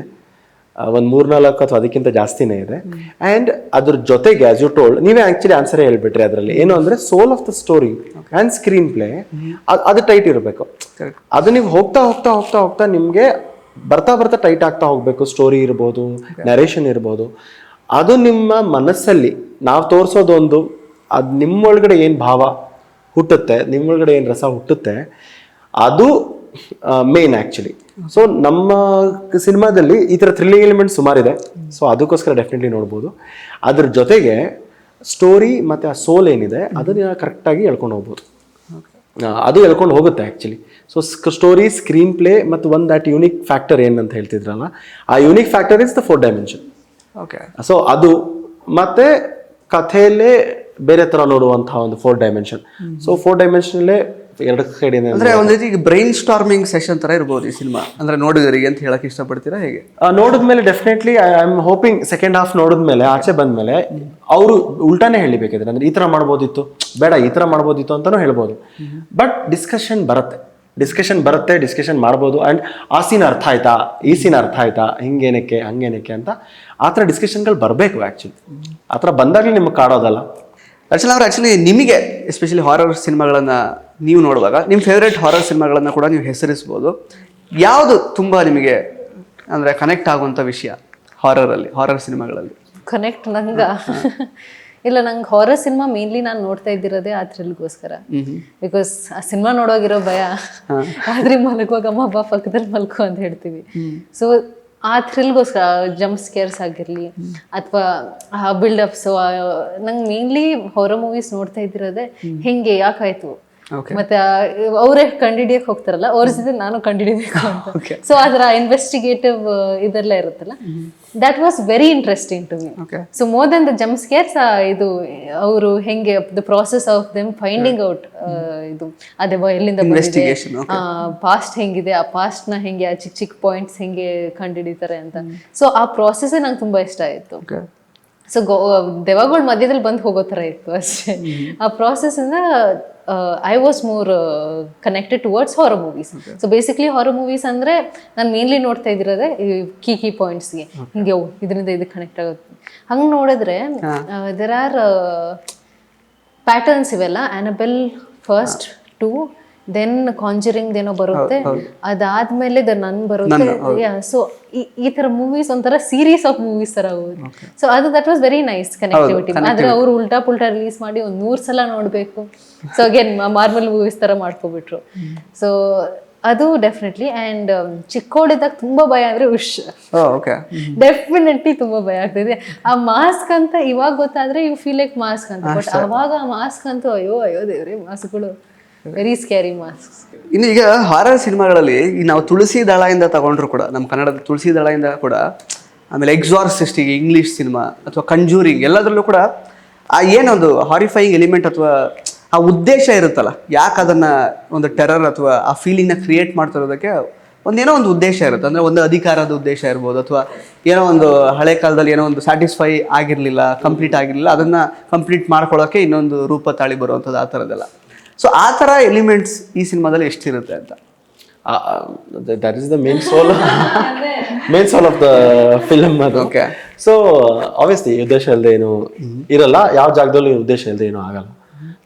ಒಂದು 3-4 ಅಥವಾ ಅದಕ್ಕಿಂತ ಜಾಸ್ತಿನೇ ಇದೆ. ಆ್ಯಂಡ್ ಅದ್ರ ಜೊತೆಗೆ ಆಸ್ ಯು ಟೋಲ್ಡ್, ನೀವೇ ಆ್ಯಕ್ಚುಲಿ ಆನ್ಸರೇ ಹೇಳ್ಬಿಟ್ರಿ ಅದರಲ್ಲಿ. ಏನು ಅಂದರೆ soul of the story and screenplay ಅದು ಟೈಟ್ ಇರಬೇಕು. ಅದು ನೀವು ಹೋಗ್ತಾ ಹೋಗ್ತಾ ಹೋಗ್ತಾ ಹೋಗ್ತಾ ನಿಮಗೆ ಬರ್ತಾ ಬರ್ತಾ ಟೈಟ್ ಆಗ್ತಾ ಹೋಗಬೇಕು. ಸ್ಟೋರಿ ಇರ್ಬೋದು, ನರೇಷನ್ ಇರ್ಬೋದು, ಅದು ನಿಮ್ಮ ಮನಸ್ಸಲ್ಲಿ ನಾವು ತೋರಿಸೋದೊಂದು, ಅದು ನಿಮ್ಮೊಳಗಡೆ ಏನು ಭಾವ ಹುಟ್ಟುತ್ತೆ, ನಿಮ್ಮೊಳಗಡೆ ಏನು ರಸ ಹುಟ್ಟುತ್ತೆ, ಅದು ಮೇನ್ ಆ್ಯಕ್ಚುಲಿ. ಸೊ ನಮ್ಮ ಸಿನಿಮಾದಲ್ಲಿ ಈ ಥರ ಥ್ರಿಲ್ಲಿಂಗ್ ಎಲಿಮೆಂಟ್ ಸುಮಾರಿದೆ. ಸೊ ಅದಕ್ಕೋಸ್ಕರ ಡೆಫಿನೆಟ್ಲಿ ನೋಡ್ಬೋದು. ಅದ್ರ ಜೊತೆಗೆ ಸ್ಟೋರಿ ಮತ್ತು ಆ ಸೋಲ್ ಏನಿದೆ ಅದನ್ನ ಕರೆಕ್ಟಾಗಿ ಹೇಳ್ಕೊಂಡು ಹೋಗ್ಬೋದು, ಅದು ಹೇಳ್ಕೊಂಡು ಹೋಗುತ್ತೆ actually. So story, screen play ಮತ್ತು ಒಂದು ದಟ್ ಯೂನಿಕ್ ಫ್ಯಾಕ್ಟರ್ ಏನಂತ ಹೇಳ್ತಿದ್ರಲ್ಲ, ಆ unique factor is the 4 dimension. Okay, so ಅದು ಮತ್ತೆ ಕಥೆಯಲ್ಲೇ ಬೇರೆ ಥರ ನೋಡುವಂಥ ಒಂದು 4 ಡೈಮೆನ್ಷನ್. ಸೊ 4 ಡೈಮೆನ್ಷನಲ್ಲೇ 2 ಕಡೆಯಿಂದ ಅಂದರೆ ಒಂದು ರೀತಿ ಬ್ರೈನ್ ಸ್ಟಾರ್ಮಿಂಗ್ ಸೆಷನ್ ಥರ ಇರ್ಬೋದು ಈ ಸಿನಿಮಾ, ಅಂದರೆ ನೋಡಿದರಿಗೆ ಅಂತ ಹೇಳಕ್ಕೆ ಇಷ್ಟಪಡ್ತೀರಾ ಹೇಗೆ? ನೋಡಿದ್ಮೇಲೆ definitely I am hoping second half ನೋಡಿದ್ಮೇಲೆ, ಆಚೆ ಬಂದಮೇಲೆ ಅವರು ಉಲ್ಟಾನೇ ಹೇಳಬೇಕಿದ್ರೆ, ಅಂದರೆ ಈ ಥರ ಮಾಡ್ಬೋದಿತ್ತು, ಬೇಡ ಈ ಥರ ಮಾಡ್ಬೋದಿತ್ತು ಅಂತಲೂ ಹೇಳ್ಬೋದು. ಬಟ್ ಡಿಸ್ಕಷನ್ ಮಾಡ್ಬೋದು. ಆ್ಯಂಡ್ ಆ ಸೀನ್ ಅರ್ಥ ಆಯ್ತಾ, ಈ ಸೀನ್ ಅರ್ಥ ಆಯ್ತಾ, ಹಿಂಗೇನಕ್ಕೆ ಹಂಗೇನಕ್ಕೆ ಅಂತ ಆ ಥರ ಡಿಸ್ಕಷನ್ಗಳು ಬರಬೇಕು ಆ್ಯಕ್ಚುಲಿ. ಆ ಥರ ಬಂದಾಗಲೇ ನಿಮ್ಗೆ ಕಾಡೋದಲ್ಲ. ಆ್ಯಕ್ಚುಲಿ ನಿಮಗೆ ಎಸ್ಪೆಷಲಿ ಹಾರರ್ ಸಿನಿಮಾಗಳನ್ನು ನೀವು ನೋಡುವಾಗ ನಿಮ್ಮ ಫೇವ್ರೇಟ್ ಹಾರರ್ ಸಿನಿಮಾಗಳನ್ನು ಕೂಡ ನೀವು ಹೆಸರಿಸ್ಬೋದು. ಯಾವುದು ತುಂಬ ನಿಮಗೆ ಅಂದರೆ ಕನೆಕ್ಟ್ ಆಗುವಂಥ ವಿಷಯ ಹಾರರ್ ಸಿನಿಮಾಗಳಲ್ಲಿ? ಕನೆಕ್ಟ್ ಇಲ್ಲ, ನಂಗೆ ಹಾರರ್ ಸಿನಿಮಾ ಮೇನ್ಲಿ ನಾನು ನೋಡ್ತಾ ಇದ್ದಿರೋದೇ ಆ ಥ್ರಿಲ್ಗೋಸ್ಕರ. ಬಿಕಾಸ್ ಆ ಸಿನಿಮಾ ನೋಡೋಗಿರೋ ಭಯ, ಆದ್ರೆ ಮಲಗುವಾಗ ಅಮ್ಮ ಅಬ್ಬ ಪಕ್ಕದಲ್ಲಿ ಮಲ್ಕೋ ಅಂತ ಹೇಳ್ತೀವಿ. ಸೊ ಆ ಥ್ರಿಲ್ಗೋಸ್ಕರ ಜಂಪ್ ಸ್ಕೇರ್ಸ್ ಆಗಿರಲಿ ಅಥವಾ ಆ ಬಿಲ್ಡಪ್ಸು, ನಂಗೆ ಮೇನ್ಲಿ ಹಾರರ್ ಮೂವೀಸ್ ನೋಡ್ತಾ ಇದ್ದಿರೋದೇ ಹೆಂಗೆ, ಯಾಕಾಯ್ತು, ಮತ್ತೆ ಅವರೇ ಕಂಡಿಡಿಯಕ್ಕೆ ಹೋಗ್ತಾರಲ್ಲ, ಅವ್ರ ಜೊತೆ ನಾನು ಕಂಡಿಡಿಬೇಕು ಅಂತ. ಸೊ ಅದರ ಇನ್ವೆಸ್ಟಿಗೇಟಿವ್ ಇದೆಲ್ಲ ಇರುತ್ತಲ್ಲ, that was very interesting to me. So more than the jump scares, ಇದು ಅವರು ಹೆಂಗೆ the process of them finding out, ಇದು ಅದೇ ಎಲ್ಲಿಂದ ಬಂದಿದೆ, ಪಾಸ್ಟ್ ಹೆಂಗಿದೆ, ಆ ಪಾಸ್ಟ್ ನ ಹೆಂಗೆ, ಆ ಚಿಕ್ಕ ಚಿಕ್ಕ ಪಾಯಿಂಟ್ಸ್ ಹೆಂಗೆ ಕಂಡುಹಿಡಿತಾರೆ ಅಂತ. ಸೊ ಆ ಪ್ರಾಸೆಸ್ ನಂಗೆ ತುಂಬಾ ಇಷ್ಟ ಆಯ್ತು. ಸೊ ದೆವ್ವಗಳ ಮಧ್ಯದಲ್ಲಿ ಬಂದು ಹೋಗೋ ಥರ ಇತ್ತು ಅಷ್ಟೇ. ಆ ಪ್ರಾಸೆಸ್ ಇಂದ I was more connected towards horror movies. So basically horror movies ಅಂದರೆ ನಾನು ಮೇನ್ಲಿ ನೋಡ್ತಾ ಇದ್ದಿರೋದೇ ಕೀ ಪಾಯಿಂಟ್ಸ್ಗೆ, ಹಿಂಗೆ ಇದರಿಂದ ಇದಕ್ಕೆ ಕನೆಕ್ಟ್ ಆಗುತ್ತೆ. ಹಂಗೆ ನೋಡಿದ್ರೆ ದೆರ್ ಆರ್ ಪ್ಯಾಟರ್ನ್ಸ್ ಇವೆಲ್ಲ. ಆ್ಯನಬೆಲ್ ಫಸ್ಟ್ 2 ದೆನ್ ಕಾಂಜರಿಂಗ್ ಏನೋ ಬರುತ್ತೆ, ಅದಾದ್ಮೇಲೆ ದ ನನ್ ಬರುತ್ತೆ. ಸೊ ಈ ತರ ಮೂವೀಸ್ ಒಂಥರ ಸೀರೀಸ್ ಆಫ್ ಮೂವೀಸ್ ತರ ಆಗೋದು. ಸೊ ಅದು that was very nice connectivity. ಆದ್ರೆ ಅವ್ರು ಉಲ್ಟಾ ಪುಲ್ಟಾ ರಿಲೀಸ್ ಮಾಡಿ 100 ಸಲ ನೋಡ್ಬೇಕು. ಸೊ ಅಗೇನ್ ಮಾರ್ವಲ್ ಮೂವೀಸ್ ತರ ಮಾಡ್ಕೊಬಿಟ್ರು. ಸೊ ಅದು ಡೆಫಿನೆಟ್ಲಿ. ಅಂಡ್ ಚಿಕ್ಕೋಡಿದಾಗ ತುಂಬಾ ಭಯ ಅಂದ್ರೆ ಉಶ್, ಡೆಫಿನೆಟ್ಲಿ ತುಂಬಾ ಭಯ ಆಗ್ತಿದೆ. ಆ ಮಾಸ್ಕ್ ಅಂತ ಇವಾಗ ಗೊತ್ತಾದ್ರೆ ಯು ಫೀಲ್ ಲೈಕ್ ಮಾಸ್ಕ್ ಅಂತ, ಬಟ್ ಅವಾಗ ಆ ಮಾಸ್ಕ್ ಅಂತೂ ಅಯ್ಯೋ ಅಯ್ಯೋ ದೇವ್ರೆ, ಮಾಸ್ಕ್ಗಳು ವೆರಿ ಸ್ಕ್ಯಾರಿ ಮಾಸ್ಕ್. ಇನ್ನು ಈಗ ಹಾರರ್ ಸಿನಿಮಾಗಳಲ್ಲಿ ಈ ನಾವು ತುಳಸಿ ದಳದಿಂದ ತಗೊಂಡ್ರು ಕೂಡ, ನಮ್ಮ ಕನ್ನಡದ ತುಳಸಿ ದಳದಿಂದ ಕೂಡ, ಆಮೇಲೆ ಎಕ್ಸಾರ್ಸಿಸ್ಟ್, ಈಗ ಇಂಗ್ಲಿಷ್ ಸಿನಿಮಾ ಅಥವಾ ಕಂಜೂರಿಂಗ್, ಎಲ್ಲದರಲ್ಲೂ ಕೂಡ ಆ ಏನೊಂದು ಹಾರಿಫೈಯಿಂಗ್ ಎಲಿಮೆಂಟ್ ಅಥವಾ ಆ ಉದ್ದೇಶ ಇರುತ್ತಲ್ಲ, ಯಾಕೆ ಅದನ್ನ ಒಂದು ಟೆರರ್ ಅಥವಾ ಆ ಫೀಲಿಂಗ್ನ ಕ್ರಿಯೇಟ್ ಮಾಡ್ತಿರೋದಕ್ಕೆ ಒಂದೇನೋ ಒಂದು ಉದ್ದೇಶ ಇರುತ್ತೆ. ಅಂದರೆ ಒಂದು ಅಧಿಕಾರದ ಉದ್ದೇಶ ಇರ್ಬೋದು, ಅಥವಾ ಏನೋ ಒಂದು ಹಳೆ ಕಾಲದಲ್ಲಿ ಏನೋ ಒಂದು ಸ್ಯಾಟಿಸ್ಫೈ ಆಗಿರಲಿಲ್ಲ, ಕಂಪ್ಲೀಟ್ ಆಗಿರಲಿಲ್ಲ, ಅದನ್ನು ಕಂಪ್ಲೀಟ್ ಮಾಡ್ಕೊಳ್ಳೋಕ್ಕೆ ಇನ್ನೊಂದು ರೂಪ ತಾಳಿ ಬರುವಂಥದ್ದು, ಆ ಥರದ್ದೆಲ್ಲ. ಸೊ ಆ ಥರ ಎಲಿಮೆಂಟ್ಸ್ ಈ ಸಿನಿಮಾದಲ್ಲಿ ಎಷ್ಟಿರುತ್ತೆ ಅಂತ? That is the main soul of the film ಅದು. ಓಕೆ. ಸೊ ಆಬ್ವಿಯಸ್ಲಿ ಉದ್ದೇಶ ಇಲ್ಲದೆ ಏನು ಇರಲ್ಲ, ಯಾವ ಜಾಗದಲ್ಲೂ ಉದ್ದೇಶ ಇಲ್ಲದೆ ಏನೂ ಆಗಲ್ಲ.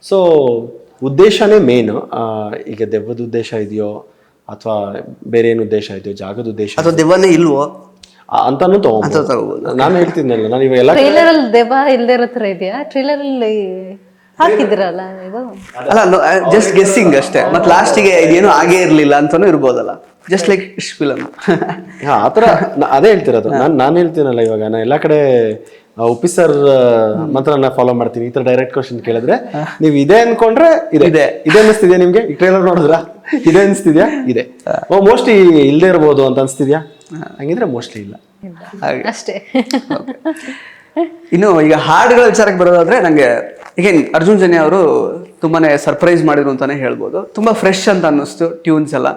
ಸೊ ಉದ್ದೇಶನೇ ಮೇನ್. ಈಗ ದೆವ್ವದ ಉದ್ದೇಶ ಇದೆಯೋ ಅಥವಾ ಬೇರೆ ಏನು ಉದ್ದೇಶ ಇದೆಯೋ, ಜಾಗದ ಉದ್ದೇಶ ಅಥವಾ ದೆವ್ವನೇ ಇಲ್ವೋ ಅಂತಾನು ತಗೋಬಹುದು. ನಾನು ಹೇಳ್ತಿದ್ನಲ್ಲ, ನಾನು ಇವೆಲ್ಲ ಟ್ರೈಲರ್ ಅಲ್ಲಿ ದೆವ್ವ ಇಲ್ಲದೆ ಇರೋ ತರ ಇದೆಯಾ? ಟ್ರೈಲರ್ ಅಲ್ಲಿ ಹಾಕಿದ್ರಲ್ಲ ಇದು? ಅಲ್ಲ, ಜಸ್ಟ್ ಗೆಸ್ಸಿಂಗ್ ಅಷ್ಟೇ. ಮತ್ತೆ ಲಾಸ್ಟಿಗೆ ಇದೇನು ಆಗೇ ಇರಲಿಲ್ಲ ಅಂತಾನು ಇರ್ಬೋದಲ್ಲ, ಜಸ್ಟ್ ಲೈಕ್ ಫಿಲಮ್. ಆತರ ಅದೇ ಹೇಳ್ತಿರೋದು. ನಾನು ಹೇಳ್ತೀನಲ್ಲ, ಇವಾಗ ನಾನು ಎಲ್ಲಾ ಕಡೆ ಉಪ್ಪಿಸರ್ ಮಂತ್ರನ ಫಾಲೋ ಮಾಡ್ತೀನಿ. ಈ ತರ ಡೈರೆಕ್ಟ್ ಕ್ವಶನ್ ಕೇಳಿದ್ರೆ ನೀವು ಇದೆ ಅನ್ಕೊಂಡ್ರೆ ಇದೆ ಅನಿಸ್ತಿದ್ಯಾ ನಿಮ್ಗೆ? ಈ ಟ್ರೈಲರ್ ನೋಡಿದ್ರ ಇದೆ ಅನಿಸ್ತಿದ್ಯಾ? ಇದೆ. ಮೋಸ್ಟ್ಲಿ ಇಲ್ಲದೆ ಇರ್ಬೋದು ಅಂತ ಅನಿಸ್ತಿದ್ಯಾ? ಹಂಗಿದ್ರೆ ಮೋಸ್ಟ್ಲಿ ಇಲ್ಲ ಅಷ್ಟೇ. ಇನ್ನು ಈಗ ಹಾಡುಗಳ ವಿಚಾರಕ್ಕೆ ಬರೋದಾದ್ರೆ, ನಂಗೆ ಈಗೇನು ಅರ್ಜುನ್ ಜನ್ಯ ಅವರು ತುಂಬಾನೇ ಸರ್ಪ್ರೈಸ್ ಮಾಡಿದ್ರು ಅಂತಾನೆ ಹೇಳ್ಬೋದು. ತುಂಬಾ ಫ್ರೆಶ್ ಅಂತ ಅನ್ನಿಸ್ತು ಟ್ಯೂನ್ಸ್ ಎಲ್ಲ.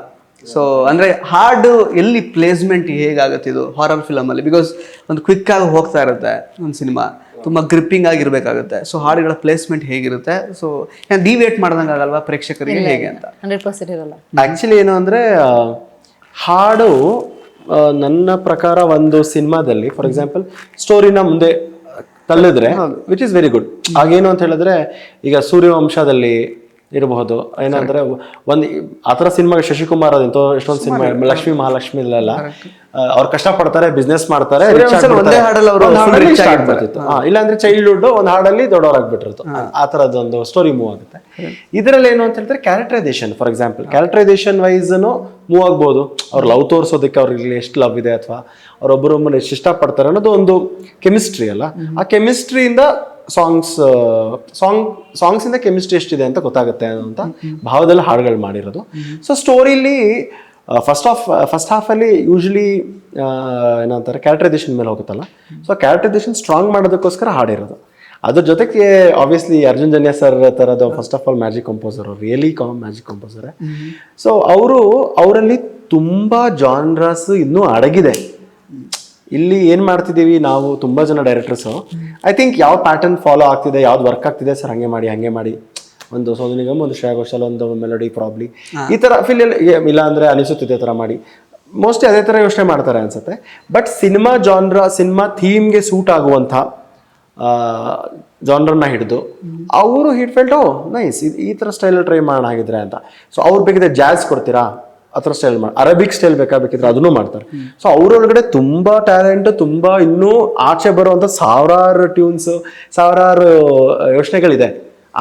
ಸೊ ಅಂದ್ರೆ ಹಾಡು ಎಲ್ಲಿ ಪ್ಲೇಸ್ಮೆಂಟ್ ಹೇಗಾಗುತ್ತೆ ಇದು ಹಾರರ್ ಫಿಲಮ್ ಅಲ್ಲಿ? ಬಿಕಾಸ್ ಒಂದು ಕ್ವಿಕ್ ಆಗಿ ಹೋಗ್ತಾ ಇರುತ್ತೆ ಒಂದು ಸಿನಿಮಾ, ತುಂಬಾ ಗ್ರಿಪ್ಪಿಂಗ್ ಆಗಿರ್ಬೇಕಾಗುತ್ತೆ. ಸೊ ಹಾಡುಗಳ ಪ್ಲೇಸ್ಮೆಂಟ್ ಹೇಗಿರುತ್ತೆ? ಸೊ ಡಿವೇಟ್ ಮಾಡ್ದಂಗೆ ಆಗಲ್ವಾ ಪ್ರೇಕ್ಷಕರಿಗೆ, ಹೇಗೆ ಅಂತ? 100% ಇರಲ್ಲ. ಆಕ್ಚುಲಿ ಏನು ಅಂದ್ರೆ, ಹಾಡು ನನ್ನ ಪ್ರಕಾರ ಒಂದು ಸಿನಿಮಾದಲ್ಲಿ ಫಾರ್ ಎಕ್ಸಾಂಪಲ್ ಸ್ಟೋರಿನ ಮುಂದೆ ತಳ್ಳಿದ್ರೆ ವಿಚ್ ಇಸ್ ವೆರಿ ಗುಡ್. ಆಗೇನು ಅಂತ ಹೇಳಿದ್ರೆ, ಈಗ ಸೂರ್ಯವಂಶದಲ್ಲಿ ಇರಬಹುದು, ಏನಂದ್ರೆ ಒಂದು ಆ ಥರ ಸಿನಿಮಾ, ಶಶಿಕುಮಾರ್ ಅದಂತೋ ಎಷ್ಟೊಂದು ಸಿನಿಮಾ, ಲಕ್ಷ್ಮೀ ಮಹಾಲಕ್ಷ್ಮಿ ಇಲ್ಲೆಲ್ಲ ಅವ್ರು ಕಷ್ಟಪಡ್ತಾರೆ, ಬಿಸ್ನೆಸ್ ಮಾಡ್ತಾರೆ, ಇಲ್ಲಾಂದ್ರೆ ಚೈಲ್ಡ್ಹುಡ್ ಒಂದು ಹಾಡಲ್ಲಿ ದೊಡ್ಡವರಾಗ್ಬಿಟ್ಟಿರ್ತು. ಆ ಥರದ್ದೊಂದು ಸ್ಟೋರಿ ಮೂವ್ ಆಗುತ್ತೆ. ಇದರಲ್ಲಿ ಏನು ಅಂತ ಹೇಳಿದ್ರೆ ಕ್ಯಾರೆಕ್ಟರೈಸೇಷನ್, ಫಾರ್ ಎಕ್ಸಾಂಪಲ್ ಕ್ಯಾರೆಕ್ಟರೈಸೇಷನ್ ವೈಸ್ನು ಮೂವ್ ಆಗ್ಬೋದು. ಅವ್ರು ಲವ್ ತೋರಿಸೋದಕ್ಕೆ ಅವ್ರಿಗೆ ಎಷ್ಟು ಲವ್ ಇದೆ ಅಥವಾ ಅವ್ರೊಬ್ಬರೊಬ್ಬರನ್ನ ಎಷ್ಟು ಇಷ್ಟಪಡ್ತಾರೆ ಅನ್ನೋದು ಒಂದು ಕೆಮಿಸ್ಟ್ರಿ ಅಲ್ಲ. ಆ ಕೆಮಿಸ್ಟ್ರಿಯಿಂದ ಸಾಂಗ್ಸ್ ಇಂದ ಕೆಮಿಸ್ಟ್ರಿ ಎಷ್ಟಿದೆ ಅಂತ ಗೊತ್ತಾಗುತ್ತೆ ಅಂತ ಭಾವದಲ್ಲಿ ಹಾಡುಗಳು ಮಾಡಿರೋದು. ಸೊ ಸ್ಟೋರಿಲಿ ಫಸ್ಟ್ ಹಾಫ್ ಅಲ್ಲಿ ಯೂಶಲಿ ಏನಂತಾರೆ ಕ್ಯಾರೆಕ್ಟರೈಸೇಷನ್ ಮೇಲೆ ಹೋಗುತ್ತಲ್ಲ. ಸೊ ಕ್ಯಾರೆಕ್ಟರೈಸೇಷನ್ ಸ್ಟ್ರಾಂಗ್ ಮಾಡೋದಕ್ಕೋಸ್ಕರ ಹಾಡಿರೋದು. ಅದ್ರ ಜೊತೆಗೆ ಆಬ್ವಿಯಸ್ಲಿ ಅರ್ಜುನ್ ಜನ್ಯ ಸರ್ ತರದ first of all magic composer, really magic composer. So ಅವರಲ್ಲಿ ತುಂಬಾ ಜಾನ್ರಸ್ ಇನ್ನೂ ಅಡಗಿದೆ. ಇಲ್ಲಿ ಏನ್ ಮಾಡ್ತಿದ್ದೀವಿ ನಾವು, ತುಂಬಾ ಜನ ಡೈರೆಕ್ಟರ್ಸ್ ಐ ಥಿಂಕ್ ಯಾವ ಪ್ಯಾಟರ್ನ್ ಫಾಲೋ ಆಗ್ತಿದೆ, ಯಾವ್ದು ವರ್ಕ್ ಆಗ್ತಿದೆ, ಸರ್ ಹಂಗೆ ಮಾಡಿ ಒಂದು ಸೋನು ನಿಗಮ್, ಒಂದು ಶ್ರೇಯಾ ಘೋಷಾಲ್, ಒಂದು ಮೆಲೋಡಿ ಪ್ರಾಬ್ಲಿ, ಈ ತರ ಫಿಲ್ ಇಲ್ಲ ಅಂದ್ರೆ ಅನಿಸುತ್ತಿದೆ ತರ ಮಾಡಿ ಮೋಸ್ಟ್ಲಿ ಅದೇ ತರ ಯೋಚನೆ ಮಾಡ್ತಾರೆ ಅನ್ಸುತ್ತೆ. ಬಟ್ ಸಿನಿಮಾ ಥೀಮ್ಗೆ ಸೂಟ್ ಆಗುವಂಥ ಜಾನ್ರನ್ನ ಹಿಡಿದು ಅವರು ಫೆಲ್ಟ್ ನೈಸ್, ಈ ತರ ಸ್ಟೈಲ್ ಟ್ರೈ ಮಾಡೋಣ ಆಗಿದ್ರೆ ಅಂತ. ಸೊ ಅವ್ರು ಬೇಕಿದ್ರೆ ಜಾಜ್ ಕೊಡ್ತೀರಾ, ಆ ಥರ ಸ್ಟೈಲ್ ಮಾಡಿ, ಅರಬಿಕ್ ಸ್ಟೈಲ್ ಬೇಕಿದ್ರೆ ಅದನ್ನು ಮಾಡ್ತಾರೆ. ಸೊ ಅವರೊಳಗಡೆ ತುಂಬಾ ಟ್ಯಾಲೆಂಟ್, ತುಂಬಾ ಇನ್ನೂ ಆಚೆ ಬರುವಂತ ಸಾವಿರಾರು ಟ್ಯೂನ್ಸ್, ಸಾವಿರಾರು ಯೋಚನೆಗಳಿದೆ.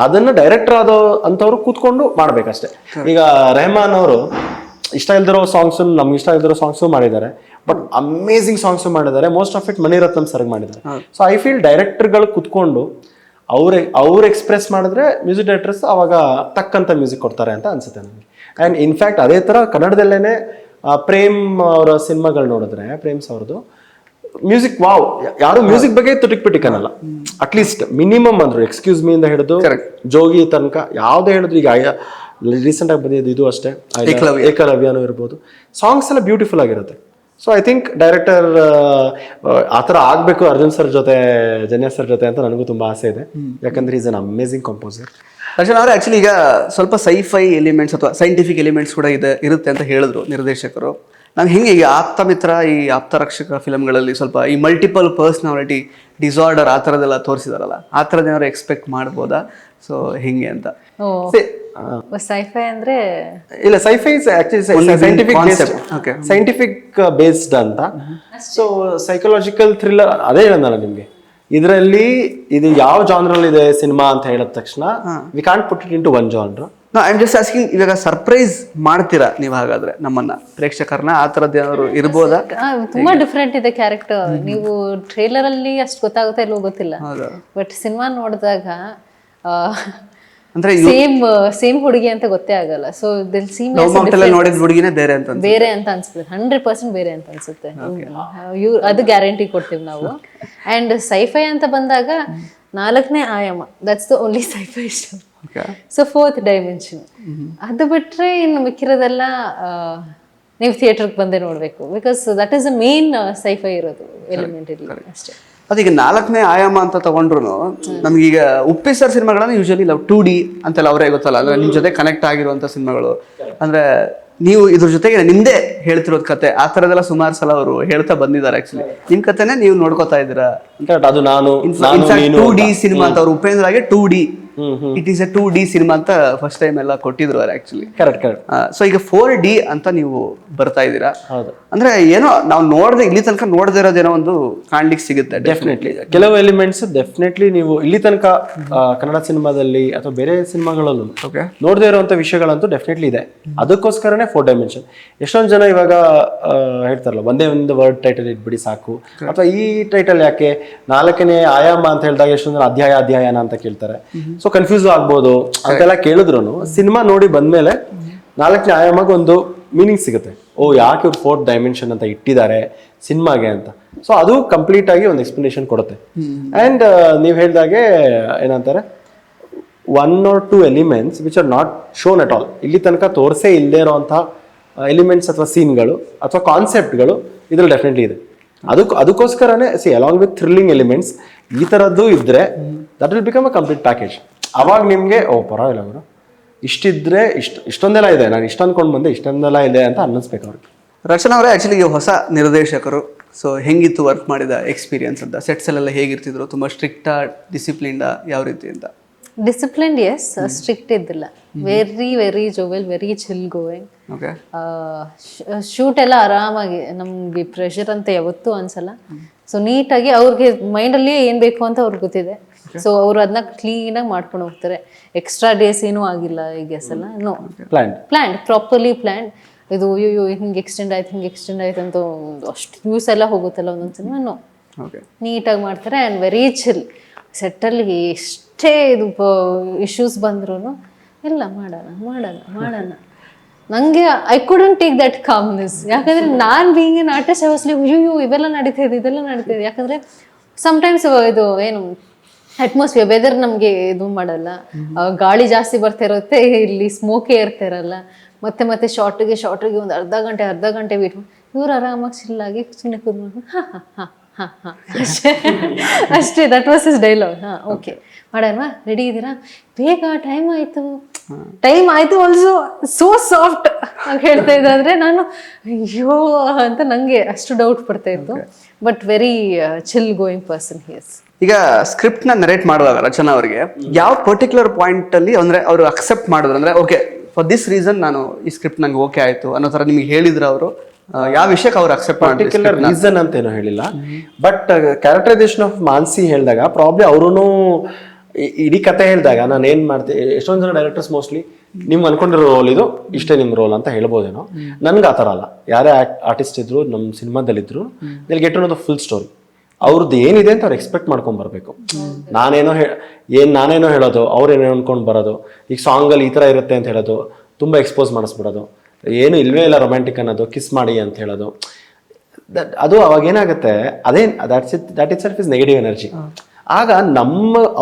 ಅದನ್ನ ಡೈರೆಕ್ಟರ್ ಆದೋ ಅಂತವ್ರು ಕೂತ್ಕೊಂಡು ಮಾಡ್ಬೇಕಷ್ಟೇ. ಈಗ ರೆಹಮಾನ್ ಅವರು ಇಷ್ಟ ಇಲ್ದಿರೋ ಸಾಂಗ್ಸ್, ನಮ್ಗೆ ಇಷ್ಟ ಇಲ್ದಿರೋ ಸಾಂಗ್ಸು ಮಾಡಿದ್ದಾರೆ, ಬಟ್ ಅಮೇಝಿಂಗ್ ಸಾಂಗ್ಸು ಮಾಡಿದ್ದಾರೆ. ಮೋಸ್ಟ್ ಆಫ್ ಇಟ್ ಮಣಿರತ್ನಂ ಸರ್ಗ್ ಮಾಡಿದ್ದಾರೆ. ಸೊ ಐ ಫೀಲ್ ಡೈರೆಕ್ಟರ್ಗಳು ಕುತ್ಕೊಂಡು ಅವ್ರು ಎಕ್ಸ್ಪ್ರೆಸ್ ಮಾಡಿದ್ರೆ ಮ್ಯೂಸಿಕ್ ಡೈರೆಕ್ಟರ್ಸ್ ಅವಾಗ ತಕ್ಕಂತ ಮ್ಯೂಸಿಕ್ ಕೊಡ್ತಾರೆ ಅಂತ ಅನ್ಸುತ್ತೆ ನನಗೆ. ಆ್ಯಂಡ್ ಇನ್ಫ್ಯಾಕ್ಟ್ ಅದೇ ಥರ ಕನ್ನಡದಲ್ಲೇ ಪ್ರೇಮ್ ಅವರ ಸಿನಿಮಾಗಳು ನೋಡಿದ್ರೆ, ಪ್ರೇಮ್ಸ್ ಅವ್ರದ್ದು ಮ್ಯೂಸಿಕ್ ವಾವ್, ಯಾರು ಮ್ಯೂಸಿಕ್ ಬಗ್ಗೆ ತುಟಿಕ್ ಅನ್ನಲ್ಲ. ಅಟ್ಲೀಸ್ಟ್ ಮಿನಿಮಮ್ ಅಂದ್ರು ಎಕ್ಸ್ಕ್ಯೂಸ್ ಮೀ ಇಂದ ಹಿಡಿದು ಜೋಗಿ ತನಕ ಯಾವ್ದೇ ಹೇಳಿದ್ರು. ಈಗ ರೀಸೆಂಟ್ ಆಗಿ ಬಂದಿದ್ದು ಇದು ಅಷ್ಟೇ, ಏಕಲವ್ಯನೂ ಇರ್ಬೋದು. ಸಾಂಗ್ಸ್ ಎಲ್ಲ ಬ್ಯೂಟಿಫುಲ್ ಆಗಿರುತ್ತೆ. ಸೊ ಐ ಥಿಂಕ್ ಡೈರೆಕ್ಟರ್ ಆ ಥರ ಆಗಬೇಕು ಅರ್ಜುನ್ ಸರ್ ಜೊತೆ, ಜನ್ಯ ಸರ್ ಜೊತೆ ಅಂತ ನನಗೂ ತುಂಬ ಆಸೆ ಇದೆ. ಯಾಕಂದ್ರೆ is an amazing composer. Darshan ಅವರೇ, ಆ್ಯಕ್ಚುಲಿ ಈಗ ಸ್ವಲ್ಪ ಸೈಫೈ ಎಲಿಮೆಂಟ್ಸ್ ಅಥವಾ ಸೈಂಟಿಫಿಕ್ ಎಲಿಮೆಂಟ್ಸ್ ಕೂಡ ಇರುತ್ತೆ ಅಂತ ಹೇಳಿದ್ರು ನಿರ್ದೇಶಕರು. ನಾವು ಹಿಂಗೆ ಈಗ ಆಪ್ತಮಿತ್ರ, ಈ ಆಪ್ತರಕ್ಷಕ ಫಿಲಮ್ಗಳಲ್ಲಿ ಸ್ವಲ್ಪ ಈ ಮಲ್ಟಿಪಲ್ ಪರ್ಸ್ನಾಲಿಟಿ ಡಿಸಾರ್ಡರ್ ಆ ಥರದ್ದೆಲ್ಲ ತೋರಿಸಿದಾರಲ್ಲ, ಆ ಥರದ್ದು ಏನಾದ್ರು ಎಕ್ಸ್ಪೆಕ್ಟ್ ಮಾಡ್ಬೋದಾ? ಸೊ ಹಿಂಗೆ ಅಂತ ಸೈಫೈ ಅಂದ್ರೆ ಇಲ್ಲ sci-fi actually scientific concept. Okay. Scientific based ಅಂತ. ಸೊ ಸೈಕಲಾಜಿಕಲ್ ಥ್ರಿಲ್ಲರ್ ಅದೇ ಹೇಳೋದಲ್ಲ ನಿಮ್ಗೆ, ಇದರಲ್ಲಿ ಇದು ಯಾವ ಜಾನ್ರಲ್ಲಿ ಇದೆ ಸಿನಿಮಾ ಅಂತ ಹೇಳಿದ ತಕ್ಷಣ we can't put it into one genre. I am just asking, ಇವಾಗ ಸರ್ಪ್ರೈಸ್ ಮಾಡ್ತೀರಾ ನೀವು ಹಾಗಾದ್ರೆ ನಮ್ಮನ್ನ ಪ್ರೇಕ್ಷಕರನ್ನ, ಆ ಥರದ್ದು ಏನಾದ್ರು ಇರ್ಬೋದಾ? ತುಂಬಾ ಡಿಫ್ರೆಂಟ್ ಇದೆ ಕ್ಯಾರೆಕ್ಟರ್. ನೀವು ಟ್ರೇಲರ್ ಅಲ್ಲಿ ಅಷ್ಟು ಗೊತ್ತಾಗುತ್ತೆ ಇಲ್ವೋ ಗೊತ್ತಿಲ್ಲ, ಬಟ್ ಸಿನಿಮಾ ನೋಡಿದಾಗ ಅಂದ್ರೆ ಸೇಮ್ ಹುಡುಗಿ ಅಂತ ಗೊತ್ತೇ ಆಗಲ್ಲ. ಸೊ ನೋಡಿದ ಹುಡುಗಿನೇ ಬೇರೆ ಅಂತ ಬೇರೆ ಅಂತ ಅನ್ಸುತ್ತೆ, 100% ಬೇರೆ ಅಂತ ಅನ್ಸುತ್ತೆ. ಅದು ಗ್ಯಾರಂಟಿ ಕೊಡ್ತೀವಿ ನಾವು. ಅಂಡ್ ಸೈಫೈ ಅಂತ ಬಂದಾಗ 4ನೇ ಆಯಾಮ, ದಟ್ಸ್ ದ ಓನ್ಲಿ ಸೈಫೈ ಇಷ್ಟ. So 4th dimension. ಅದು ಬಿಟ್ರೆ ಇನ್ನು ಮಿಕ್ಕಿರೋದೆಲ್ಲ ನೀವು ಥಿಯೇಟರ್ಗೆ ಬಂದೇ ನೋಡ್ಬೇಕು, because that is the main sci-fi ಇರೋದು ಎಲಿಮೆಂಟ್ ಇಲ್ಲಿ ಅಷ್ಟೇ. ಅದೀಗ 4ನೇ ಆಯಾಮ ಅಂತ ತಗೊಂಡ್ರು ನಮ್ಗೀಗ ಉಪ್ಪಿ ಸರ್ ಸಿನಿಮಾಗಳನ್ನ ಯೂಶಲಿ 2D ಅಂತೆಲ್ಲ ಅವರೇ ಗೊತ್ತಲ್ಲ, ಅಂದ್ರೆ ನಿಮ್ ಜೊತೆ ಕನೆಕ್ಟ್ ಆಗಿರುವಂತ ಸಿನಿಮಾಗಳು. ಅಂದ್ರೆ ನೀವು ಇದ್ರ ಜೊತೆಗೆ ನಿಮ್ದೇ ಹೇಳ್ತಿರೋದ್ ಕತೆ ಆ ಥರದೆಲ್ಲ ಸುಮಾರು ಸಲ ಅವರು ಹೇಳ್ತಾ ಬಂದಿದ್ದಾರೆ. ಆಕ್ಚುಲಿ ನಿಮ್ ಕತೆನೆ ನೀವು ನೋಡ್ಕೋತಾ ಇದ್ದೀರಾ. ಅದು ನಾನು 2D ಸಿನಿಮಾ ಅಂತ ಅವ್ರು ಉಪೇಂದ್ರ ಆಗಿ 2D it is A 2D cinema ಅಂತ ಫಸ್ಟ್ ಟೈಮ್ ಎಲ್ಲ ಕೊಟ್ಟಿದ್ರು ಅವ್ರು ಆಕ್ಚುಲಿ. ಕರೆಕ್ಟ್. ಸೊ ಈಗ 4D ಅಂತ ನೀವು ಬರ್ತಾ ಇದ್ದೀರಾ. ಹೌದು. ಅಂದ್ರೆ ಏನೋ ನಾವು ನೋಡದೆ ಇಲ್ಲಿ ತನಕ ನೋಡದೇ ಇರೋದೇನೋ ಒಂದು ಕಾಣ್ಲಿಕ್ಕೆ ಸಿಗುತ್ತೆ. ಡೆಫಿನೆಟ್ಲಿ ಕೆಲವು ಎಲಿಮೆಂಟ್ಸ್ ಡೆಫಿನೆಟ್ಲಿ ನೀವು ಇಲ್ಲಿ ತನಕ ಕನ್ನಡ ಸಿನಿಮಾದಲ್ಲಿ ಅಥವಾ ಬೇರೆ ಸಿನಿಮಾಗಳಲ್ಲೂ ನೋಡದೇ ಇರುವಂತ ವಿಷಯಗಳಂತೂ ಡೆಫಿನೆಟ್ಲಿ ಇದೆ. ಅದಕ್ಕೋಸ್ಕರನೇ 4 ಡೈಮೆನ್ಷನ್. ಎಷ್ಟೊಂದು ಜನ ಇವಾಗ ಹೇಳ್ತಾರಲ್ಲ ಒಂದೇ ಒಂದು ವರ್ಡ್ ಟೈಟಲ್ ಇಟ್ಬಿಡಿ ಸಾಕು, ಅಥವಾ ಈ ಟೈಟಲ್ ಯಾಕೆ 4ನೇ ಆಯಾಮ ಅಂತ ಹೇಳಿದಾಗ ಎಷ್ಟೊಂದು ಜನ ಅಧ್ಯಾಯನ ಅಂತ ಕೇಳ್ತಾರೆ. ಸೊ ಕನ್ಫ್ಯೂಸ್ ಆಗ್ಬೋದು ಅಂತೆಲ್ಲ ಕೇಳಿದ್ರು ಸಿನಿಮಾ ನೋಡಿ ಬಂದ್ಮೇಲೆ 4ನೇ ಆಯಾಮಕ್ಕೆ ಒಂದು ಮೀನಿಂಗ್ ಸಿಗುತ್ತೆ. ಓ ಯಾಕೆ ಇವ್ರು 4th ಡೈಮೆನ್ಷನ್ ಅಂತ ಇಟ್ಟಿದ್ದಾರೆ ಸಿನಿಮಾಗೆ ಅಂತ. ಸೊ ಅದು ಕಂಪ್ಲೀಟ್ ಆಗಿ ಒಂದು ಎಕ್ಸ್ಪ್ಲನೇಷನ್ ಕೊಡುತ್ತೆ. ಅಂಡ್ ನೀವು ಹೇಳಿದಾಗೆ ಏನಂತಾರೆ 1 or 2 elements which are not shown at all. ಇಲ್ಲಿ ತನಕ ತೋರಿಸೇ ಇಲ್ಲದೆ ಇರೋಂಥ ಎಲಿಮೆಂಟ್ಸ್ ಅಥವಾ ಸೀನ್ಗಳು ಅಥವಾ ಕಾನ್ಸೆಪ್ಟ್ಗಳು ಇದ್ರಲ್ಲಿ ಡೆಫಿನೆಟ್ಲಿ ಇದೆ. ಅದಕ್ಕೋಸ್ಕರನೇ ಅಲಾಂಗ್ ವಿತ್ ಥ್ರಿಲ್ಲಿಂಗ್ ಎಲಿಮೆಂಟ್ಸ್ ಈ ಥರದ್ದು ಇದ್ರೆ that will become a complete package. ಅವಾಗ ನಿಮಗೆ ಓ ಪರವಾಗಿಲ್ಲ ಅವರು ಇಷ್ಟಿದ್ರೆ ಇಷ್ಟೊಂದೆಲ್ಲ ಇದೆ, ನಾನು ಇಷ್ಟ ಅನ್ಕೊಂಡು ಬಂದೆ ಇಷ್ಟೊಂದೆಲ್ಲ ಇದೆ ಅಂತ ಅನ್ನಿಸ್ಬೇಕು ಅವ್ರಿಗೆ. ರಚನಾ ಅವರೇ, ಆಕ್ಚುಲಿ ಹೊಸ ನಿರ್ದೇಶಕರು, ಸೊ ಹೆಂಗಿತ್ತು ವರ್ಕ್ ಮಾಡಿದ ಎಕ್ಸ್ಪೀರಿಯನ್ಸ್ ಅಂತ? ಸೆಟ್ಸ್ ಅಲ್ಲೆಲ್ಲ ಹೇಗಿರ್ತಿದ್ರು? ತುಂಬಾ ಸ್ಟ್ರಿಕ್ಟಾ, ಡಿಸಿಪ್ಲಿನ್ಡಾ, ಯಾವ ರೀತಿ ಅಂತ? Disciplined, yes. ಸ್ಟ್ರಿಕ್ಟ್ ಇದ್ದಿಲ್ಲ. Very jovial, very chill going. Shoot ಎಲ್ಲ ಆರಾಮಾಗಿ, ನಮ್ಗೆ ಪ್ರೆಷರ್ ಅಂತ ಯಾವತ್ತೂ ಅನ್ಸಲ್ಲ. ಸೊ ನೀಟಾಗಿ ಅವ್ರಿಗೆ ಮೈಂಡಲ್ಲಿ ಏನ್ ಬೇಕು ಅಂತ ಅವ್ರಿಗೆ ಗೊತ್ತಿದೆ. ಸೊ ಅವ್ರು ಅದನ್ನ ಕ್ಲೀನಾಗಿ ಮಾಡ್ಕೊಂಡು ಹೋಗ್ತಾರೆ. ಎಕ್ಸ್ಟ್ರಾ ಡೇಸ್ ಏನೂ ಆಗಿಲ್ಲ ಈ ಗೆಸ್ ಎಲ್ಲ. No, planned, properly planned. ಇದು ಅಯ್ಯೋ ಹಿಂಗೆ ಎಕ್ಸ್ಟೆಂಡ್ ಆಯ್ತು ಅಂತ ಅಷ್ಟು ನ್ಯೂಸ್ ಎಲ್ಲ ಹೋಗುತ್ತಲ್ಲ ಒಂದೊಂದ್ಸಲ. ನೋ, ನೀಟಾಗಿ ಮಾಡ್ತಾರೆ. And very chill. ಸೆಟ್ಟಲ್ಲಿ ಎಷ್ಟೇ ಇದು ಇಶ್ಯೂಸ್ ಬಂದ್ರೂ ಎಲ್ಲ ಮಾಡೋಣ. ನನಗೆ I couldn't take that calmness. ಯಾಕಂದರೆ ನಾನು being an artist I was like ಅಯ್ಯೋ ಇದೆಲ್ಲ ನಡೀತಾ ಇದೆ. ಯಾಕಂದರೆ ಸಮ್ಟೈಮ್ಸ್ ಇದು ಏನು ಅಟ್ಮಾಸ್ಫಿಯರ್ ವೆದರ್ ನಮಗೆ ಇದು ಮಾಡಲ್ಲ. ಗಾಳಿ ಜಾಸ್ತಿ ಬರ್ತಾ ಇರುತ್ತೆ, ಇಲ್ಲಿ ಸ್ಮೋಕೇ ಇರ್ತಾ ಇರಲ್ಲ. ಮತ್ತೆ ಶಾರ್ಟಿಗೆ ಒಂದು ಅರ್ಧ ಗಂಟೆ ವೇಟ್ ಮಾಡಿ ಇವ್ರು ಆರಾಮಾಗಿ ಚಿಲ್ಲಾಗಿ ಸುಮ್ಮನೆ ಕೂತ್ಕೊಂಡು ಅಷ್ಟೇ. That was is dialogue. Okay ಮಾಡೋಣ, ರೆಡಿ ಇದ್ದೀರಾ? ಬೇಗ ಟೈಮ್ ಆಯ್ತು ಆಲ್ಸೋ ಸೋ ಸಾಫ್ಟ್ ಅಂತ ಹೇಳ್ತಾ ಇದ್ದಾದ್ರೆ ನಾನು ಅಯ್ಯೋ ಅಂತ ನಂಗೆ ಅಷ್ಟು ಡೌಟ್ ಪಡ್ತಾ ಇತ್ತು. But very chill going person he is. ಈಗ ಸ್ಕ್ರಿಪ್ಟ್ ನ ನರೇಟ್ ಮಾಡುವಾಗ ರಚನಾ ಅವರಿಗೆ ಯಾವ ಪರ್ಟಿಕ್ಯುಲರ್ ಪಾಯಿಂಟ್ ಅಲ್ಲಿ ಅಂದ್ರೆ ಅವರು ಅಕ್ಸೆಪ್ಟ್ ಮಾಡಿದ್ರು, ಅಂದ್ರೆ ಓಕೆ ಫಾರ್ ದಿಸ್ ರೀಸನ್ ನಾನು ಈ ಸ್ಕ್ರಿಪ್ಟ್ ನಂಗೆ ಓಕೆ ಆಯ್ತು ಅನ್ನೋ ತರ ನಿಮ್ಗೆ ಹೇಳಿದ್ರು ಅವರು? ಯಾವ ವಿಷಯಕ್ಕೆ ಅವ್ರು ಅಕ್ಸೆಪ್ಟ್ ಪರ್ಟಿಕ್ಯುಲರ್ ರೀಸನ್ ಅಂತ ಏನೋ ಹೇಳಿಲ್ಲ. ಬಟ್ ಕ್ಯಾರೆಕ್ಟರೈಸೇಷನ್ ಆಫ್ ಮಾನ್ಸಿ ಹೇಳಿದಾಗ ಪ್ರಾಬ್ಲಿ ಅವರು ಇಡೀ ಕತೆ ಹೇಳಿದಾಗ ನಾನು ಏನ್ ಮಾಡ್ತೀನಿ, ಎಷ್ಟೊಂದು ಜನ ಡೈರೆಕ್ಟರ್ಸ್ ಮೋಸ್ಟ್ಲಿ ನಿಮ್ಗೆ ಅನ್ಕೊಂಡಿರೋ ರೋಲ್ ಇದು ಇಷ್ಟೇ ನಿಮ್ಮ ರೋಲ್ ಅಂತ ಹೇಳ್ಬೋದೇನೋ. ನನ್ಗೆ ಆ ಥರ ಅಲ್ಲ. ಯಾರೇ ಆರ್ಟಿಸ್ಟ್ ಇದ್ರು ನಮ್ಮ ಸಿನಿಮಾದಲ್ಲಿದ್ರು they'll get to know the full story. ಅವ್ರದ್ದು ಏನಿದೆ ಅಂತ ಅವ್ರು ಎಕ್ಸ್ಪೆಕ್ಟ್ ಮಾಡ್ಕೊಂಡ್ ಬರ್ಬೇಕು. ನಾನೇನೋ ಹೇಳೋದು, ಅವ್ರೇನೋ ಅನ್ಕೊಂಡು ಬರೋದು. ಈಗ ಸಾಂಗಲ್ಲಿ ಈ ಥರ ಇರುತ್ತೆ ಅಂತ ಹೇಳೋದು, ತುಂಬ ಎಕ್ಸ್ಪೋಸ್ ಮಾಡಿಸ್ಬಿಡೋದು, ಏನು ಇಲ್ವೇ ಇಲ್ಲ ರೊಮ್ಯಾಂಟಿಕ್ ಅನ್ನೋದು, ಕಿಸ್ ಮಾಡಿ ಅಂತ ಹೇಳೋದು, ಅದು ಅವಾಗ ಏನಾಗುತ್ತೆ, ಅದೇ that it self is negative energy. ಆಗ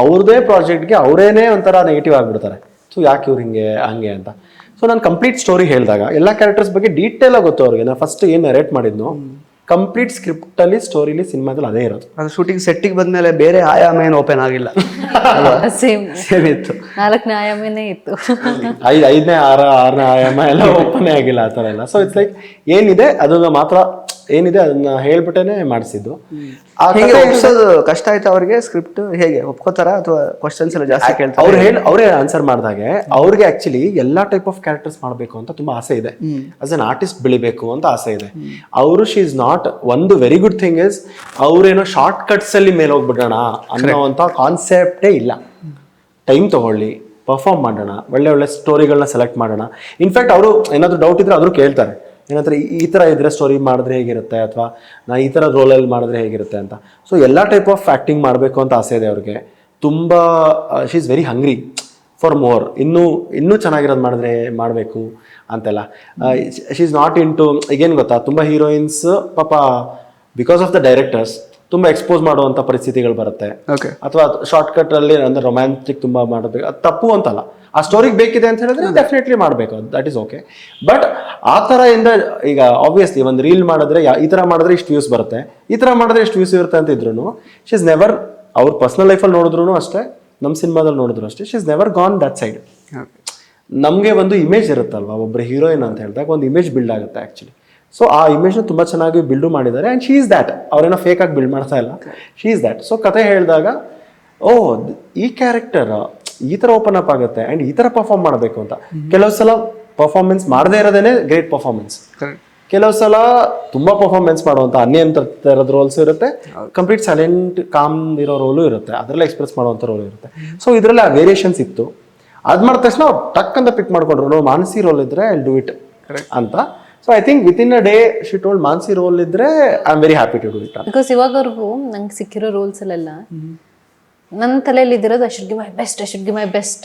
ಅವ್ರದೇ ಪ್ರಾಜೆಕ್ಟ್ಗೆ ಅವರೇನೇ ಒಂಥರ ನೆಗೆಟಿವ್ ಆಗಿಬಿಡ್ತಾರೆ. ಸೊ ಯಾಕೆ ಇವ್ರು ಹಂಗೆ ಅಂತ. ಸೊ ನಾನು ಕಂಪ್ಲೀಟ್ ಸ್ಟೋರಿ ಹೇಳಿದಾಗ ಎಲ್ಲ ಕ್ಯಾರೆಕ್ಟರ್ಸ್ ಬಗ್ಗೆ ಡೀಟೇಲ್ ಆಗಿ ಗೊತ್ತು ಅವ್ರಿಗೆ. ನಾನು ಫಸ್ಟ್ ಏನು ನರೇಟ್ ಮಾಡಿದ್ನೋ ಕಂಪ್ಲೀಟ್ ಸ್ಕ್ರಿಪ್ಟ್ ಅಲ್ಲಿ ಸ್ಟೋರಿಲಿ ಸಿನಿಮಾದಲ್ಲಿ ಅದೇ ಇರೋದು. ಅದು ಶೂಟಿಂಗ್ ಸೆಟ್ಟಿಗೆ ಬಂದ್ಮೇಲೆ ಬೇರೆ ಆಯಾಮ ಏನು ಓಪನ್ ಆಗಿಲ್ಲ, ಸೇಮ್ ಇತ್ತು. 4ನೇ ಆಯಾಮನೇ ಇತ್ತು. 5ನೇ 6ನೇ ಆಯಾಮ ಎಲ್ಲ ಓಪನ್ ಆಗಿಲ್ಲ ಆ ಥರ ಎಲ್ಲ. ಸೊ ಇಟ್ಸ್ ಲೈಕ್ ಏನಿದೆ ಅದನ್ನ ಮಾತ್ರ ಏನಿದೆ ಅದನ್ನ ಹೇಳ್ಬಿಟ್ಟೇನೆ ಮಾಡಿಸಿದ್ದು. ಆ ಹೇಗೆ ಕಥೆ ಒಪ್ಸೋದು ಕಷ್ಟ ಆಯ್ತು ಅವ್ರಿಗೆ? ಸ್ಕ್ರಿಪ್ಟ್ ಹೇಗೆ ಒಪ್ಕೋತಾರ ಅಥವಾ ಕ್ವಶನ್ಸ್ ಎಲ್ಲ ಜಾಸ್ತಿ ಕೇಳ್ತಾರೆ? ಅವರೇ ಆನ್ಸರ್ ಮಾಡಿದಾಗೆ ಅವ್ರಿಗೆ ಆಕ್ಚುಲಿ ಎಲ್ಲಾ ಟೈಪ್ ಆಫ್ ಕ್ಯಾರೆಕ್ಟರ್ಸ್ ಮಾಡಬೇಕು ಅಂತ ತುಂಬಾ ಆಸೆ ಇದೆ. ಆಸ್ ಅನ್ ಆರ್ಟಿಸ್ಟ್ ಬೆಳಿಬೇಕು ಅಂತ ಆಸೆ ಇದೆ. ಅವರು ಶಿ ಇಸ್ ನಾಟ್, ಒಂದು ವೆರಿ ಗುಡ್ ಥಿಂಗ್ ಇಸ್ ಅವ್ರೇನೋ ಶಾರ್ಟ್ ಕಟ್ಸ್ ಅಲ್ಲಿ ಮೇಲೆ ಹೋಗ್ಬಿಡೋಣ ಅನ್ನೋವಂಥ ಕಾನ್ಸೆಪ್ಟೇ ಇಲ್ಲ. ಟೈಮ್ ತಗೊಳ್ಳಿ, ಪರ್ಫಾರ್ಮ್ ಮಾಡೋಣ, ಒಳ್ಳೆ ಸ್ಟೋರಿಗಳನ್ನ ಸೆಲೆಕ್ಟ್ ಮಾಡೋಣ. ಇನ್ಫ್ಯಾಕ್ಟ್ ಅವರು ಏನಾದ್ರು ಡೌಟ್ ಇದ್ರೆ ಆದ್ರೂ ಕೇಳ್ತಾರೆ, ಏನಂದ್ರೆ ಈ ಥರ ಇದ್ರೆ ಸ್ಟೋರಿ ಮಾಡಿದ್ರೆ ಹೇಗಿರುತ್ತೆ, ಅಥವಾ ನಾ ಈ ಥರ ರೋಲಲ್ಲಿ ಮಾಡಿದ್ರೆ ಹೇಗಿರುತ್ತೆ ಅಂತ. ಸೊ ಎಲ್ಲ ಟೈಪ್ ಆಫ್ ಆ್ಯಕ್ಟಿಂಗ್ ಮಾಡಬೇಕು ಅಂತ ಆಸೆ ಇದೆ ಅವ್ರಿಗೆ. ತುಂಬ she is very hungry for more, ಇನ್ನೂ ಚೆನ್ನಾಗಿರೋದು ಮಾಡಿದ್ರೆ ಮಾಡಬೇಕು ಅಂತೆಲ್ಲ. She is not into, ಈಗೇನು ಗೊತ್ತಾ, ತುಂಬ ಹೀರೋಯಿನ್ಸ್ ಪಾಪ ಬಿಕಾಸ್ ಆಫ್ ದ ಡೈರೆಕ್ಟರ್ಸ್ ತುಂಬ ಎಕ್ಸ್ಪೋಸ್ ಮಾಡುವಂಥ ಪರಿಸ್ಥಿತಿಗಳು ಬರುತ್ತೆ. ಅಥವಾ ಶಾರ್ಟ್ ಕಟ್ ಅಲ್ಲಿ ಅಂದ್ರೆ ರೊಮ್ಯಾಂಟಿಕ್ ತುಂಬ ಮಾಡಬೇಕು, ಅದು ತಪ್ಪು ಅಂತಲ್ಲ. ಆ ಸ್ಟೋರಿಗೆ ಬೇಕಿದೆ ಅಂತ ಹೇಳಿದ್ರೆ ಡೆಫಿನೆಟ್ಲಿ ಮಾಡಬೇಕು, ದಟ್ ಈಸ್ ಓಕೆ. ಬಟ್ ಆ ಥರ ಇಂದ ಈಗ ಆಬ್ವಿಯಸ್ಲಿ ಒಂದು ರೀಲ್ ಮಾಡಿದ್ರೆ ಈ ಥರ ಮಾಡಿದ್ರೆ ಇಷ್ಟು ವ್ಯೂಸ್ ಬರುತ್ತೆ, ಈ ಥರ ಮಾಡಿದ್ರೆ ಇಷ್ಟು ವ್ಯೂಸ್ ಇರುತ್ತೆ ಅಂತ ಇದ್ರು ಶಿ ಇಸ್ ನೆವರ್, ಅವ್ರ ಪರ್ಸನಲ್ ಲೈಫಲ್ಲಿ ನೋಡಿದ್ರು ಅಷ್ಟೇ, ನಮ್ಮ ಸಿನಿಮಾದಲ್ಲಿ ನೋಡಿದ್ರು ಅಷ್ಟೇ, she is never gone that side. ನಮಗೆ ಒಂದು ಇಮೇಜ್ ಇರುತ್ತಲ್ವಾ, ಒಬ್ಬರು ಹೀರೋಯಿನ್ ಅಂತ ಹೇಳಿದಾಗ ಒಂದು ಇಮೇಜ್ ಬಿಲ್ಡ್ ಆಗುತ್ತೆ ಆ್ಯಕ್ಚುಲಿ. ಸೊ ಆ ಇಮೇಜ್ನ ತುಂಬ ಚೆನ್ನಾಗಿ ಬಿಲ್ಡು ಮಾಡಿದ್ದಾರೆ. ಆ್ಯಂಡ್ ಶಿ ಈಸ್ ದ್ಯಾಟ್, ಅವರೇನೋ ಫೇಕ್ ಆಗಿ ಬಿಲ್ಡ್ ಮಾಡ್ತಾ ಇಲ್ಲ, ಶಿ ಈಸ್ ದ್ಯಾಟ್. ಸೊ ಕತೆ ಹೇಳಿದಾಗ ಓ ಈ ಕ್ಯಾರೆಕ್ಟರ್ ಈ ಥರ ಓಪನ್ ಅಪ್ ಆಗುತ್ತೆ ಆ್ಯಂಡ್ ಈ ಥರ ಪರ್ಫಾರ್ಮ್ ಮಾಡಬೇಕು ಅಂತ. ಕೆಲವು ಸಲ ಪರ್ಫಾರ್ಮೆನ್ಸ್ ಮಾಡದೇ ಇರೋದೇನೆ ಗ್ರೇಟ್ ಪರ್ಫಾರ್ಮೆನ್ಸ್, ಕೆಲವು ಸಲ ತುಂಬ ಪರ್ಫಾರ್ಮೆನ್ಸ್ ಮಾಡುವಂಥ ಅನ್ಯಂತ ಥರದ ರೋಲ್ಸ್ ಇರುತ್ತೆ, ಕಂಪ್ಲೀಟ್ ಸೈಲೆಂಟ್ ಕಾಮ್ ಇರೋ ರೋಲು ಇರುತ್ತೆ, ಅದರಲ್ಲೇ ಎಕ್ಸ್ಪ್ರೆಸ್ ಮಾಡುವಂಥ ರೋಲ್ ಇರುತ್ತೆ. ಸೊ ಇದರಲ್ಲಿ ಆ ವೇರಿಯೇಷನ್ಸ್ ಇತ್ತು. ಅದು ಮಾಡಿದ ತಕ್ಷಣ ಟಕ್ ಅಂತ ಪಿಕ್ ಮಾಡ್ಕೊಂಡ್ರು, ಮಾನಸಿ ರೋಲ್ ಇದ್ರೆ ಐ ಡೂ ಇಟ್ ಅಂತ. So I think within a day she told Manasi role ಇದ್ರೆ I am very happy to do it. Because ಇವಾಗವರೆಗೂ ನಂಗೆ ಸಿಕ್ಕಿರೋ ರೋಲ್ಸ್ ಅಲ್ಲೆಲ್ಲ ನನ್ನ ತಲೆಯಲ್ಲಿ ಇದ್ದಿರೋದು I should give my best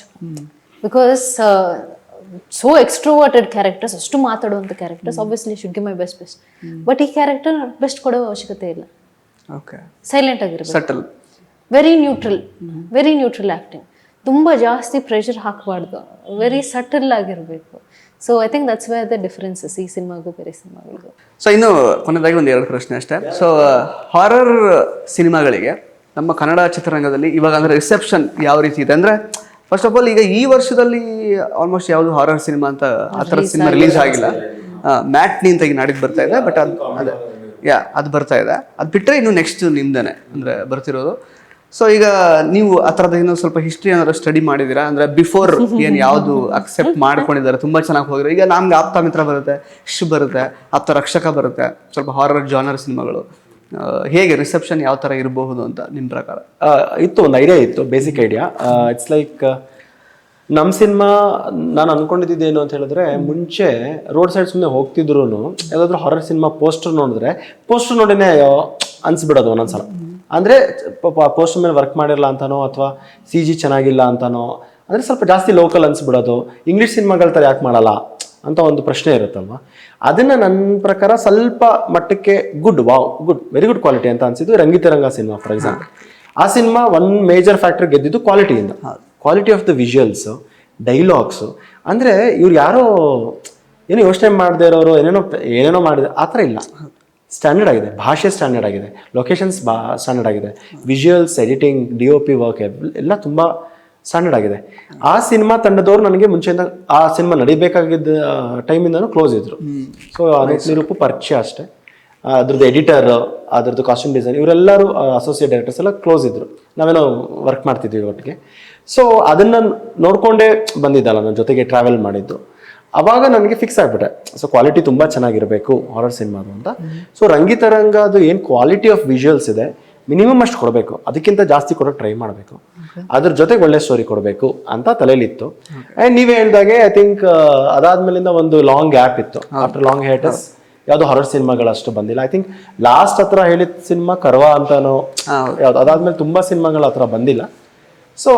because so extroverted characters, ಅಷ್ಟು ಮಾತಾಡುವಂಥ characters, obviously should give my best. But ಈ ಕ್ಯಾರೆಕ್ಟರ್ ಬೆಸ್ಟ್ ಕೊಡೋ ಅವಶ್ಯಕತೆ ಇಲ್ಲ, ಸೈಲೆಂಟ್ ಆಗಿರ್ಬೇಕು, ವೆರಿ ನ್ಯೂಟ್ರಲ್ ಆ್ಯಕ್ಟಿಂಗ್, ತುಂಬ ಜಾಸ್ತಿ ಪ್ರೆಷರ್ ಹಾಕಬಾರ್ದು, ವೆರಿ ಸಟಲ್ ಆಗಿರಬೇಕು. So I think that's where the differences ಈ ಸಿನಿಮಾಗೂ ಬೇರೆ ಸಿನಿಮಾಗಳಿಗೂ. ಸೊ ಇನ್ನು ಕೊನೆಯದಾಗಿ ಒಂದು 2 ಪ್ರಶ್ನೆ ಅಷ್ಟೇ. ಸೊ ಹಾರರ್ ಸಿನಿಮಾಗಳಿಗೆ ನಮ್ಮ ಕನ್ನಡ ಚಿತ್ರರಂಗದಲ್ಲಿ ಇವಾಗ ಅಂದರೆ ರಿಸೆಪ್ಷನ್ ಯಾವ ರೀತಿ ಇದೆ ಅಂದರೆ, ಫಸ್ಟ್ ಆಫ್ ಆಲ್ ಈಗ ಈ ವರ್ಷದಲ್ಲಿ ಆಲ್ಮೋಸ್ಟ್ ಯಾವುದು ಹಾರರ್ ಸಿನಿಮಾ ಅಂತ ಆ ಥರದ ಸಿನಿಮಾ ರಿಲೀಸ್ ಆಗಿಲ್ಲ. ಮ್ಯಾಟ್ನಿ ಅಂತ ಈಗ ನಾಡಿದ್ದು ಬರ್ತಾ ಇದೆ, ಬಟ್ ಅದು ಬರ್ತಾ ಇದೆ. ಅದು ಬಿಟ್ಟರೆ ಇನ್ನು ನೆಕ್ಸ್ಟ್ ನಿಮ್ದೇನೆ ಅಂದರೆ ಬರ್ತಿರೋದು. ಸೊ ಈಗ ನೀವು ಆ ಥರದ ಇನ್ನೂ ಸ್ವಲ್ಪ ಹಿಸ್ಟ್ರಿ ಏನಾದ್ರು ಸ್ಟಡಿ ಮಾಡಿದ್ದೀರಾ? ಅಂದರೆ ಬಿಫೋರ್ ಏನು ಯಾವುದು ಅಕ್ಸೆಪ್ಟ್ ಮಾಡ್ಕೊಂಡಿದ್ದಾರೆ, ತುಂಬ ಚೆನ್ನಾಗಿ ಹೋಗಿರೋ. ಈಗ ನಮ್ಗೆ ಆಪ್ತ ಮಿತ್ರ ಬರುತ್ತೆ, ಬರುತ್ತೆ, ಆಪ್ತ ರಕ್ಷಕ ಬರುತ್ತೆ, ಸ್ವಲ್ಪ ಹಾರರ್ ಜಾನರ್ ಸಿನಿಮಾಗಳು. ಹೇಗೆ ರಿಸೆಪ್ಷನ್ ಯಾವ ಥರ ಇರಬಹುದು ಅಂತ ನಿಮ್ಮ ಪ್ರಕಾರ? ಇತ್ತು ಒಂದು ಐಡಿಯಾ ಇತ್ತು, ಬೇಸಿಕ್ ಐಡಿಯಾ. ಇಟ್ಸ್ ಲೈಕ್ ನಮ್ಮ ಸಿನಿಮಾ ನಾನು ಅನ್ಕೊಂಡಿದ್ದೇನು ಅಂತ ಹೇಳಿದ್ರೆ, ಮುಂಚೆ ರೋಡ್ ಸೈಡ್ ಸುಮ್ಮನೆ ಹೋಗ್ತಿದ್ರು ಯಾವುದಾದ್ರೂ ಹಾರರ್ ಸಿನಿಮಾ ಪೋಸ್ಟರ್ ನೋಡಿನೇ ಅನ್ಸ್ಬಿಡೋದು ಒಂದೊಂದ್ಸಲ. ಅಂದರೆ ಪೋಸ್ಟರ್ ಮೇಲೆ ವರ್ಕ್ ಮಾಡಿರಲ್ಲ ಅಂತನೋ, ಅಥವಾ CG ಚೆನ್ನಾಗಿಲ್ಲ ಅಂತನೋ, ಅಂದರೆ ಸ್ವಲ್ಪ ಜಾಸ್ತಿ ಲೋಕಲ್ ಅನ್ಸ್ಬಿಡೋದು. ಇಂಗ್ಲೀಷ್ ಸಿನಿಮಾಗಳ ಥರ ಯಾಕೆ ಮಾಡಲ್ಲ ಅಂತ ಒಂದು ಪ್ರಶ್ನೆ ಇರುತ್ತಲ್ವ. ಅದನ್ನು ನನ್ನ ಪ್ರಕಾರ ಸ್ವಲ್ಪ ಮಟ್ಟಕ್ಕೆ ಗುಡ್ ವೆರಿ ಗುಡ್ ಕ್ವಾಲಿಟಿ ಅಂತ ಅನ್ಸಿದ್ದು ರಂಗಿತರಂಗ ಸಿನಿಮಾ ಫಾರ್ ಎಕ್ಸಾಂಪಲ್. ಆ ಸಿನಿಮಾ ಒನ್ ಮೇಜರ್ ಫ್ಯಾಕ್ಟರ್ ಗೆದ್ದಿದ್ದು ಕ್ವಾಲಿಟಿಯಿಂದ, quality of the visuals, dialogues. ಅಂದರೆ ಇವ್ರು ಯಾರೋ ಏನೋ ಯೋಚನೆ ಮಾಡದೇ ಇರೋರು ಏನೇನೋ ಮಾಡಿದೆ ಆ ಥರ ಇಲ್ಲ. ಸ್ಟ್ಯಾಂಡರ್ಡ್ ಆಗಿದೆ, ಭಾಷೆ ಸ್ಟ್ಯಾಂಡರ್ಡ್ ಆಗಿದೆ, ಲೊಕೇಶನ್ಸ್ ಸ್ಟ್ಯಾಂಡರ್ಡ್ ಆಗಿದೆ, ವಿಜುವಲ್ಸ್, ಎಡಿಟಿಂಗ್, DOP ವರ್ಕ್ ಎಲ್ಲ ತುಂಬ ಸ್ಟ್ಯಾಂಡರ್ಡ್ ಆಗಿದೆ. ಆ ಸಿನಿಮಾ ತಂಡದವರು ನನಗೆ ಮುಂಚೆಯಿಂದ ಆ ಸಿನಿಮಾ ನಡಿಬೇಕಾಗಿದ್ದ ಟೈಮಿಂದನೂ ಕ್ಲೋಸ್ ಇದ್ರು. ಸೊ ನಿರೂಪು ಪರಿಚಯ ಅಷ್ಟೇ, ಅದ್ರದ್ದು ಎಡಿಟರ್, ಅದ್ರದ್ದು ಕಾಸ್ಟ್ಯೂಮ್ ಡಿಸೈನ್, ಇವರೆಲ್ಲರೂ ಅಸೋಸಿಯೇಟ್ ಡೈರೆಕ್ಟರ್ಸ್ ಎಲ್ಲ ಕ್ಲೋಸ್ ಇದ್ರು. ನಾವೇನೋ ವರ್ಕ್ ಮಾಡ್ತಿದ್ವಿ ಒಟ್ಟಿಗೆ. ಸೊ ಅದನ್ನು ನೋಡಿಕೊಂಡೇ ಬಂದಿದ್ದಲ್ಲ, ನನ್ನ ಜೊತೆಗೆ ಟ್ರಾವೆಲ್ ಮಾಡಿದ್ದು. ಅವಾಗ ನನಗೆ ಫಿಕ್ಸ್ ಆಗಿಬಿಟ್ಟೆ, ಸೊ ಕ್ವಾಲಿಟಿ ತುಂಬ ಚೆನ್ನಾಗಿರಬೇಕು ಹಾರರ್ ಸಿನಿಮಾದು ಅಂತ. ಸೊ ರಂಗಿತರಂಗ ಅದು ಏನು ಕ್ವಾಲಿಟಿ ಆಫ್ ವಿಜುವಲ್ಸ್ ಇದೆ ಮಿನಿಮಮ್ ಅಷ್ಟು ಕೊಡಬೇಕು, ಅದಕ್ಕಿಂತ ಜಾಸ್ತಿ ಕೊಡೋಕೆ ಟ್ರೈ ಮಾಡಬೇಕು, ಅದ್ರ ಜೊತೆಗೆ ಒಳ್ಳೆ ಸ್ಟೋರಿ ಕೊಡಬೇಕು ಅಂತ ತಲೆಯಲ್ಲಿತ್ತು. ಆ್ಯಂಡ್ ನೀವೇ ಹೇಳ್ದಾಗೆ ಐ ಥಿಂಕ್ ಅದಾದ್ಮೇಲಿಂದ ಒಂದು ಲಾಂಗ್ ಗ್ಯಾಪ್ ಇತ್ತು. ಆಫ್ಟರ್ ಲಾಂಗ್ ಹೈಟಸ್ ಯಾವುದೋ ಹಾರರ್ ಸಿನಿಮಾಗಳಷ್ಟು ಬಂದಿಲ್ಲ. ಐ ಥಿಂಕ್ ಲಾಸ್ಟ್ ಹತ್ರ ಹೇಳಿದ ಸಿನಿಮಾ ಕರ್ವಾ ಅಂತಾನೋ ಯಾವ್ದು, ಅದಾದ್ಮೇಲೆ ತುಂಬ ಸಿನಿಮಾಗಳು ಹತ್ರ ಬಂದಿಲ್ಲ. ಸೊ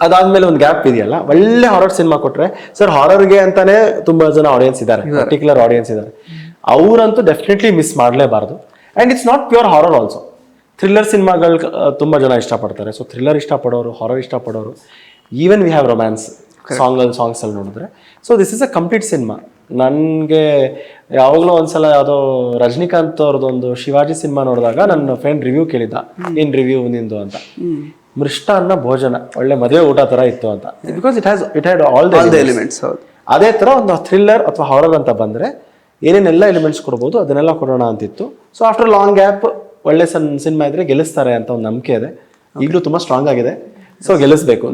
ಅದಾದ್ಮೇಲೆ ಒಂದು ಗ್ಯಾಪ್ ಇದೆಯಲ್ಲ, ಒಳ್ಳೆ ಹಾರರ್ ಸಿನಿಮಾ ಕೊಟ್ರೆ, ಸರ್ ಹಾರರ್ಗೆ ಅಂತಾನೆ ತುಂಬಾ ಜನ ಆಡಿಯನ್ಸ್ ಇದ್ದಾರೆ, ಪರ್ಟಿಕ್ಯುಲರ್ ಆಡಿಯನ್ಸ್ ಇದ್ದಾರೆ, ಅವರಂತೂ ಡೆಫಿನೆಟ್ಲಿ ಮಿಸ್ ಮಾಡಲೇಬಾರ್ದು. And it's not pure horror also, thriller ಸಿನಿಮಾಗಳು ತುಂಬ ಜನ ಇಷ್ಟಪಡ್ತಾರೆ. ಸೊ ಥ್ರಿಲ್ಲರ್ ಇಷ್ಟಪಡೋರು, ಹಾರರ್ ಇಷ್ಟಪಡೋರು, ಈವನ್ ವಿ ಹ್ಯಾವ್ ರೊಮ್ಯಾನ್ಸ್ ಸಾಂಗ್ಸಲ್ಲಿ ನೋಡಿದ್ರೆ. So this is a complete cinema. ನನಗೆ ಯಾವಾಗಲೂ ಒಂದ್ಸಲ ಯಾವುದೋ ರಜನಿಕಾಂತ್ ಅವ್ರದ್ದೊಂದು ಶಿವಾಜಿ ಸಿನಿಮಾ ನೋಡಿದಾಗ ನನ್ನ ಫ್ರೆಂಡ್ ರಿವ್ಯೂ ಕೇಳಿದ್ದ, ಏನು ರಿವ್ಯೂ ನಿಂದು ಅಂತ. ಮೃಷ್ಟಾನ್ನ ಭೋಜನ, ಒಳ್ಳೆ ಮದುವೆ ಊಟ ಥರ ಇತ್ತು ಅಂತ. Because it had all the elements. ಅದೇ ಥರ ಒಂದು ಥ್ರಿಲ್ಲರ್ ಅಥವಾ ಹಾರರ್ ಅಂತ ಬಂದರೆ ಏನೇನೆಲ್ಲ ಎಲಿಮೆಂಟ್ಸ್ ಕೊಡ್ಬೋದು ಅದನ್ನೆಲ್ಲ ಕೊಡೋಣ ಅಂತಿತ್ತು. ಸೊ ಆಫ್ಟರ್ ಲಾಂಗ್ ಗ್ಯಾಪ್ ಒಳ್ಳೆ ಸಿನಿಮಾ ಇದ್ರೆ ಗೆಲ್ಲಿಸ್ತಾರೆ ಅಂತ ಒಂದು ನಂಬಿಕೆ ಇದೆ. ಈಗಲೂ ತುಂಬ ಸ್ಟ್ರಾಂಗ್ ಆಗಿದೆ. ಸೊ ಗೆಲ್ಲಿಸ್ಬೇಕು,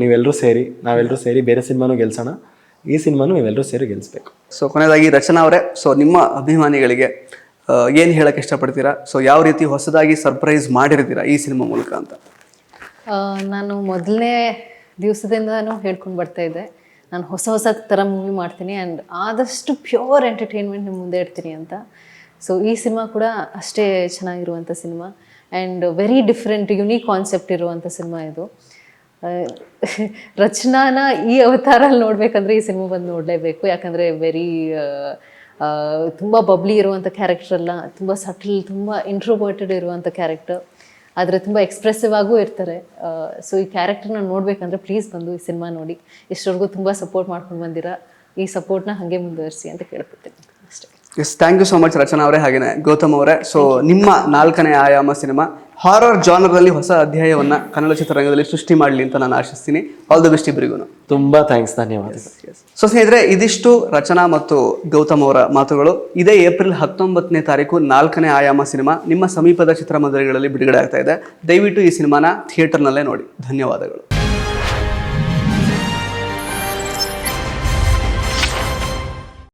ನಾವೆಲ್ಲರೂ ಸೇರಿ ಬೇರೆ ಸಿನಿಮಾನು ಗೆಲ್ಸೋಣ, ಈ ಸಿನಿಮಾನು ನೀವೆಲ್ಲರೂ ಸೇರಿ ಗೆಲ್ಲಿಸ್ಬೇಕು. ಸೊ ಕೊನೆಯದಾಗಿ ರಚನಾ ಅವರೇ, ಸೊ ನಿಮ್ಮ ಅಭಿಮಾನಿಗಳಿಗೆ ಏನು ಹೇಳಕ್ಕೆ ಇಷ್ಟಪಡ್ತೀರಾ? ಸೊ ಯಾವ ರೀತಿ ಹೊಸದಾಗಿ ಸರ್ಪ್ರೈಸ್ ಮಾಡಿರ್ತೀರಾ ಈ ಸಿನಿಮಾ ಮೂಲಕ ಅಂತ? ನಾನು ಮೊದಲನೇ ದಿವಸದಿಂದನೂ ಹೇಳ್ಕೊಂಡು ಬರ್ತಾ ಇದ್ದೆ, ನಾನು ಹೊಸ ಥರ ಮೂವಿ ಮಾಡ್ತೀನಿ ಆ್ಯಂಡ್ ಆದಷ್ಟು ಪ್ಯೂರ್ ಎಂಟರ್ಟೈನ್ಮೆಂಟ್ ನಿಮ್ಮ ಮುಂದೆ ಇಡ್ತೀನಿ ಅಂತ. ಸೊ ಈ ಸಿನಿಮಾ ಕೂಡ ಅಷ್ಟೇ ಚೆನ್ನಾಗಿರುವಂಥ cinema and very different unique concept ಇರುವಂಥ ಸಿನಿಮಾ ಇದು. ರಚನಾನ ಈ ಅವತಾರಲ್ಲಿ ನೋಡ್ಬೇಕಂದ್ರೆ ಈ ಸಿನಿಮಾ ಬಂದು ನೋಡಲೇಬೇಕು. ಯಾಕಂದರೆ ವೆರಿ ತುಂಬ ಬಬ್ಲಿ ಇರುವಂಥ ಕ್ಯಾರೆಕ್ಟರ್ ಅಲ್ಲ, ತುಂಬ ಸಟಲ್, ತುಂಬ ಇಂಟ್ರೋವರ್ಟೆಡ್ ಇರುವಂಥ ಕ್ಯಾರೆಕ್ಟರ್, ಆದರೆ ತುಂಬ ಎಕ್ಸ್ಪ್ರೆಸಿವ್ ಆಗೂ ಇರ್ತಾರೆ. ಸೊ ಈ ಕ್ಯಾರೆಕ್ಟರ್ನ ನೋಡಬೇಕಂದ್ರೆ ಪ್ಲೀಸ್ ಬಂದು ಈ ಸಿನಿಮಾ ನೋಡಿ. ಇಷ್ಟವರೆಗೂ ತುಂಬ ಸಪೋರ್ಟ್ ಮಾಡ್ಕೊಂಡು ಬಂದಿರಾ, ಈ ಸಪೋರ್ಟ್ನ ಹಾಗೆ ಮುಂದುವರಿಸಿ ಅಂತ ಕೇಳ್ಕೊತೀನಿ ಅಷ್ಟೇ. Yes, thank you so much Rachana ಅವರೇ, ಹಾಗೇನೆ ಗೌತಮ್ ಅವರೇ. ಸೊ ನಿಮ್ಮ 4ನೇ ಆಯಾಮ ಸಿನಿಮಾ ಹಾರರ್ ಜಾನರ್ನಲ್ಲಿ ಹೊಸ ಅಧ್ಯಾಯವನ್ನು ಕನ್ನಡ ಚಿತ್ರರಂಗದಲ್ಲಿ ಸೃಷ್ಟಿ ಮಾಡಲಿ ಅಂತ ನಾನು ಆಶಿಸ್ತೀನಿ. ಆಲ್ ದ ಬೆಸ್ಟ್ ಇಬ್ಬರಿಗೂ. ತುಂಬ ಥ್ಯಾಂಕ್ಸ್, ಧನ್ಯವಾದಗಳು. ಸೊ ಸ್ನೇಹಿತರೆ, ಇದಿಷ್ಟು ರಚನಾ ಮತ್ತು ಗೌತಮ್ ಅವರ ಮಾತುಗಳು. ಇದೇ ಏಪ್ರಿಲ್ 19ನೇ ತಾರೀಕು 4ನೇ ಆಯಾಮ ಸಿನಿಮಾ ನಿಮ್ಮ ಸಮೀಪದ ಚಿತ್ರಮಂದಿರಗಳಲ್ಲಿ ಬಿಡುಗಡೆ ಆಗ್ತಾ ಇದೆ. ದಯವಿಟ್ಟು ಈ ಸಿನಿಮಾನ ಥಿಯೇಟರ್ನಲ್ಲೇ ನೋಡಿ. ಧನ್ಯವಾದಗಳು.